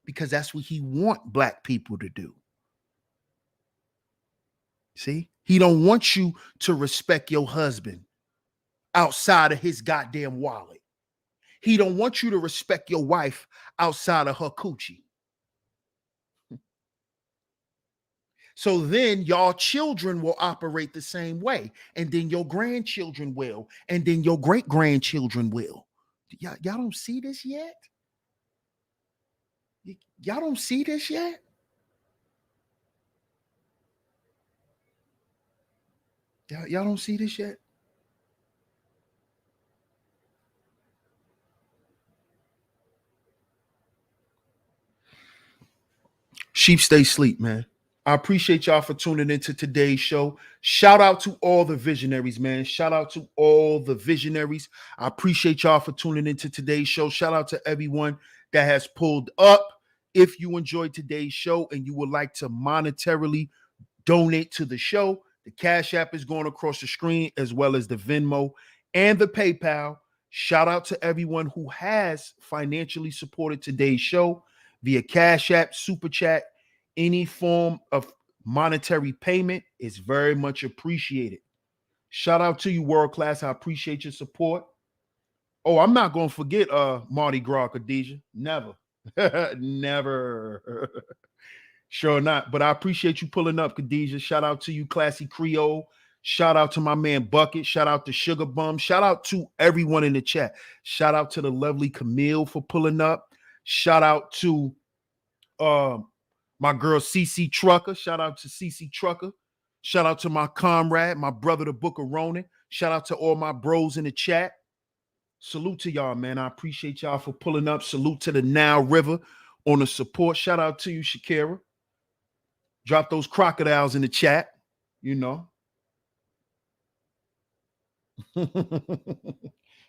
because that's what he want black people to do. See? He don't want you to respect your husband outside of his goddamn wallet. He don't want you to respect your wife outside of her coochie. So then y'all children will operate the same way, and then your grandchildren will, and then your great-grandchildren will. Y'all don't see this yet? Y'all don't see this yet? Y'all don't see this yet? Sheep stay sleep, man. I appreciate y'all for tuning into today's show. Shout out to all the visionaries, man. Shout out to all the visionaries. I appreciate y'all for tuning into today's show. Shout out to everyone that has pulled up. If you enjoyed today's show and you would like to monetarily donate to the show, the Cash App is going across the screen, as well as the Venmo and the PayPal. Shout out to everyone who has financially supported today's show via Cash App, Super Chat. Any form of monetary payment is very much appreciated. Shout out to you, World Class. I appreciate your support. Oh, I'm not going to forget Mardi Gras, Khadijah. Never. Never. Sure not. But I appreciate you pulling up, Khadijah. Shout out to you, Classy Creole. Shout out to my man Bucket. Shout out to Sugar Bum. Shout out to everyone in the chat. Shout out to the lovely Camille for pulling up. Shout out to my girl CC Trucker. Shout out to CC Trucker. Shout out to my comrade, my brother, the Book of Ronan. Shout out to all my bros in the chat. Salute to y'all, man. I appreciate y'all for pulling up. Salute to the Nile River on the support. Shout out to you, Shakira. Drop those crocodiles in the chat, you know.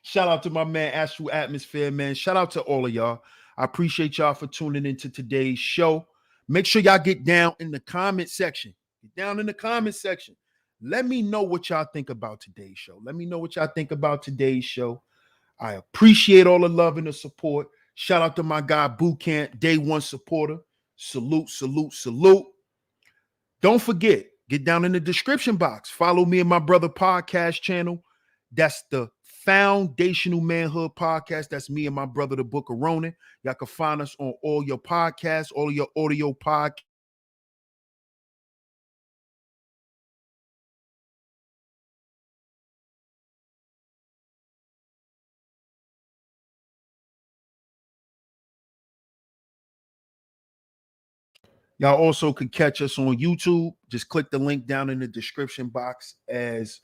Shout out to my man, Astral Atmosphere, man. Shout out to all of y'all. I appreciate y'all for tuning into today's show. Make sure y'all get down in the comment section. Get down in the comment section. Let me know what y'all think about today's show. Let me know what y'all think about today's show. I appreciate all the love and the support. Shout out to my guy Boot Camp, day one supporter. Salute, salute, salute. Don't forget, get down in the description box. Follow me and my brother podcast channel. That's the Foundational Manhood Podcast. That's me and my brother, the Book of Ronan. Y'all can find us on all your podcasts, all your audio podcasts. Y'all also could catch us on YouTube. Just click the link down in the description box as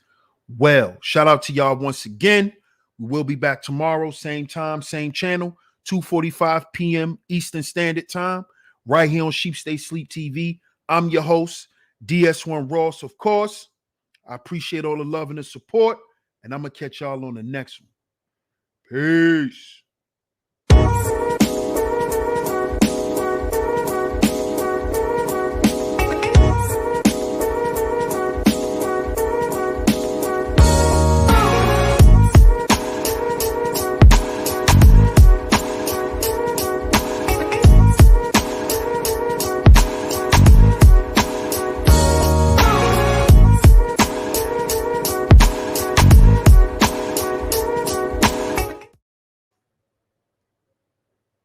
well. Shout out to y'all once again. We will be back tomorrow, same time, same channel, 2:45 p.m. Eastern Standard Time, right here on Sheep Stay Sleep TV. I'm your host, DS1 Ross, of course. I appreciate all the love and the support, and I'm going to catch y'all on the next one. Peace.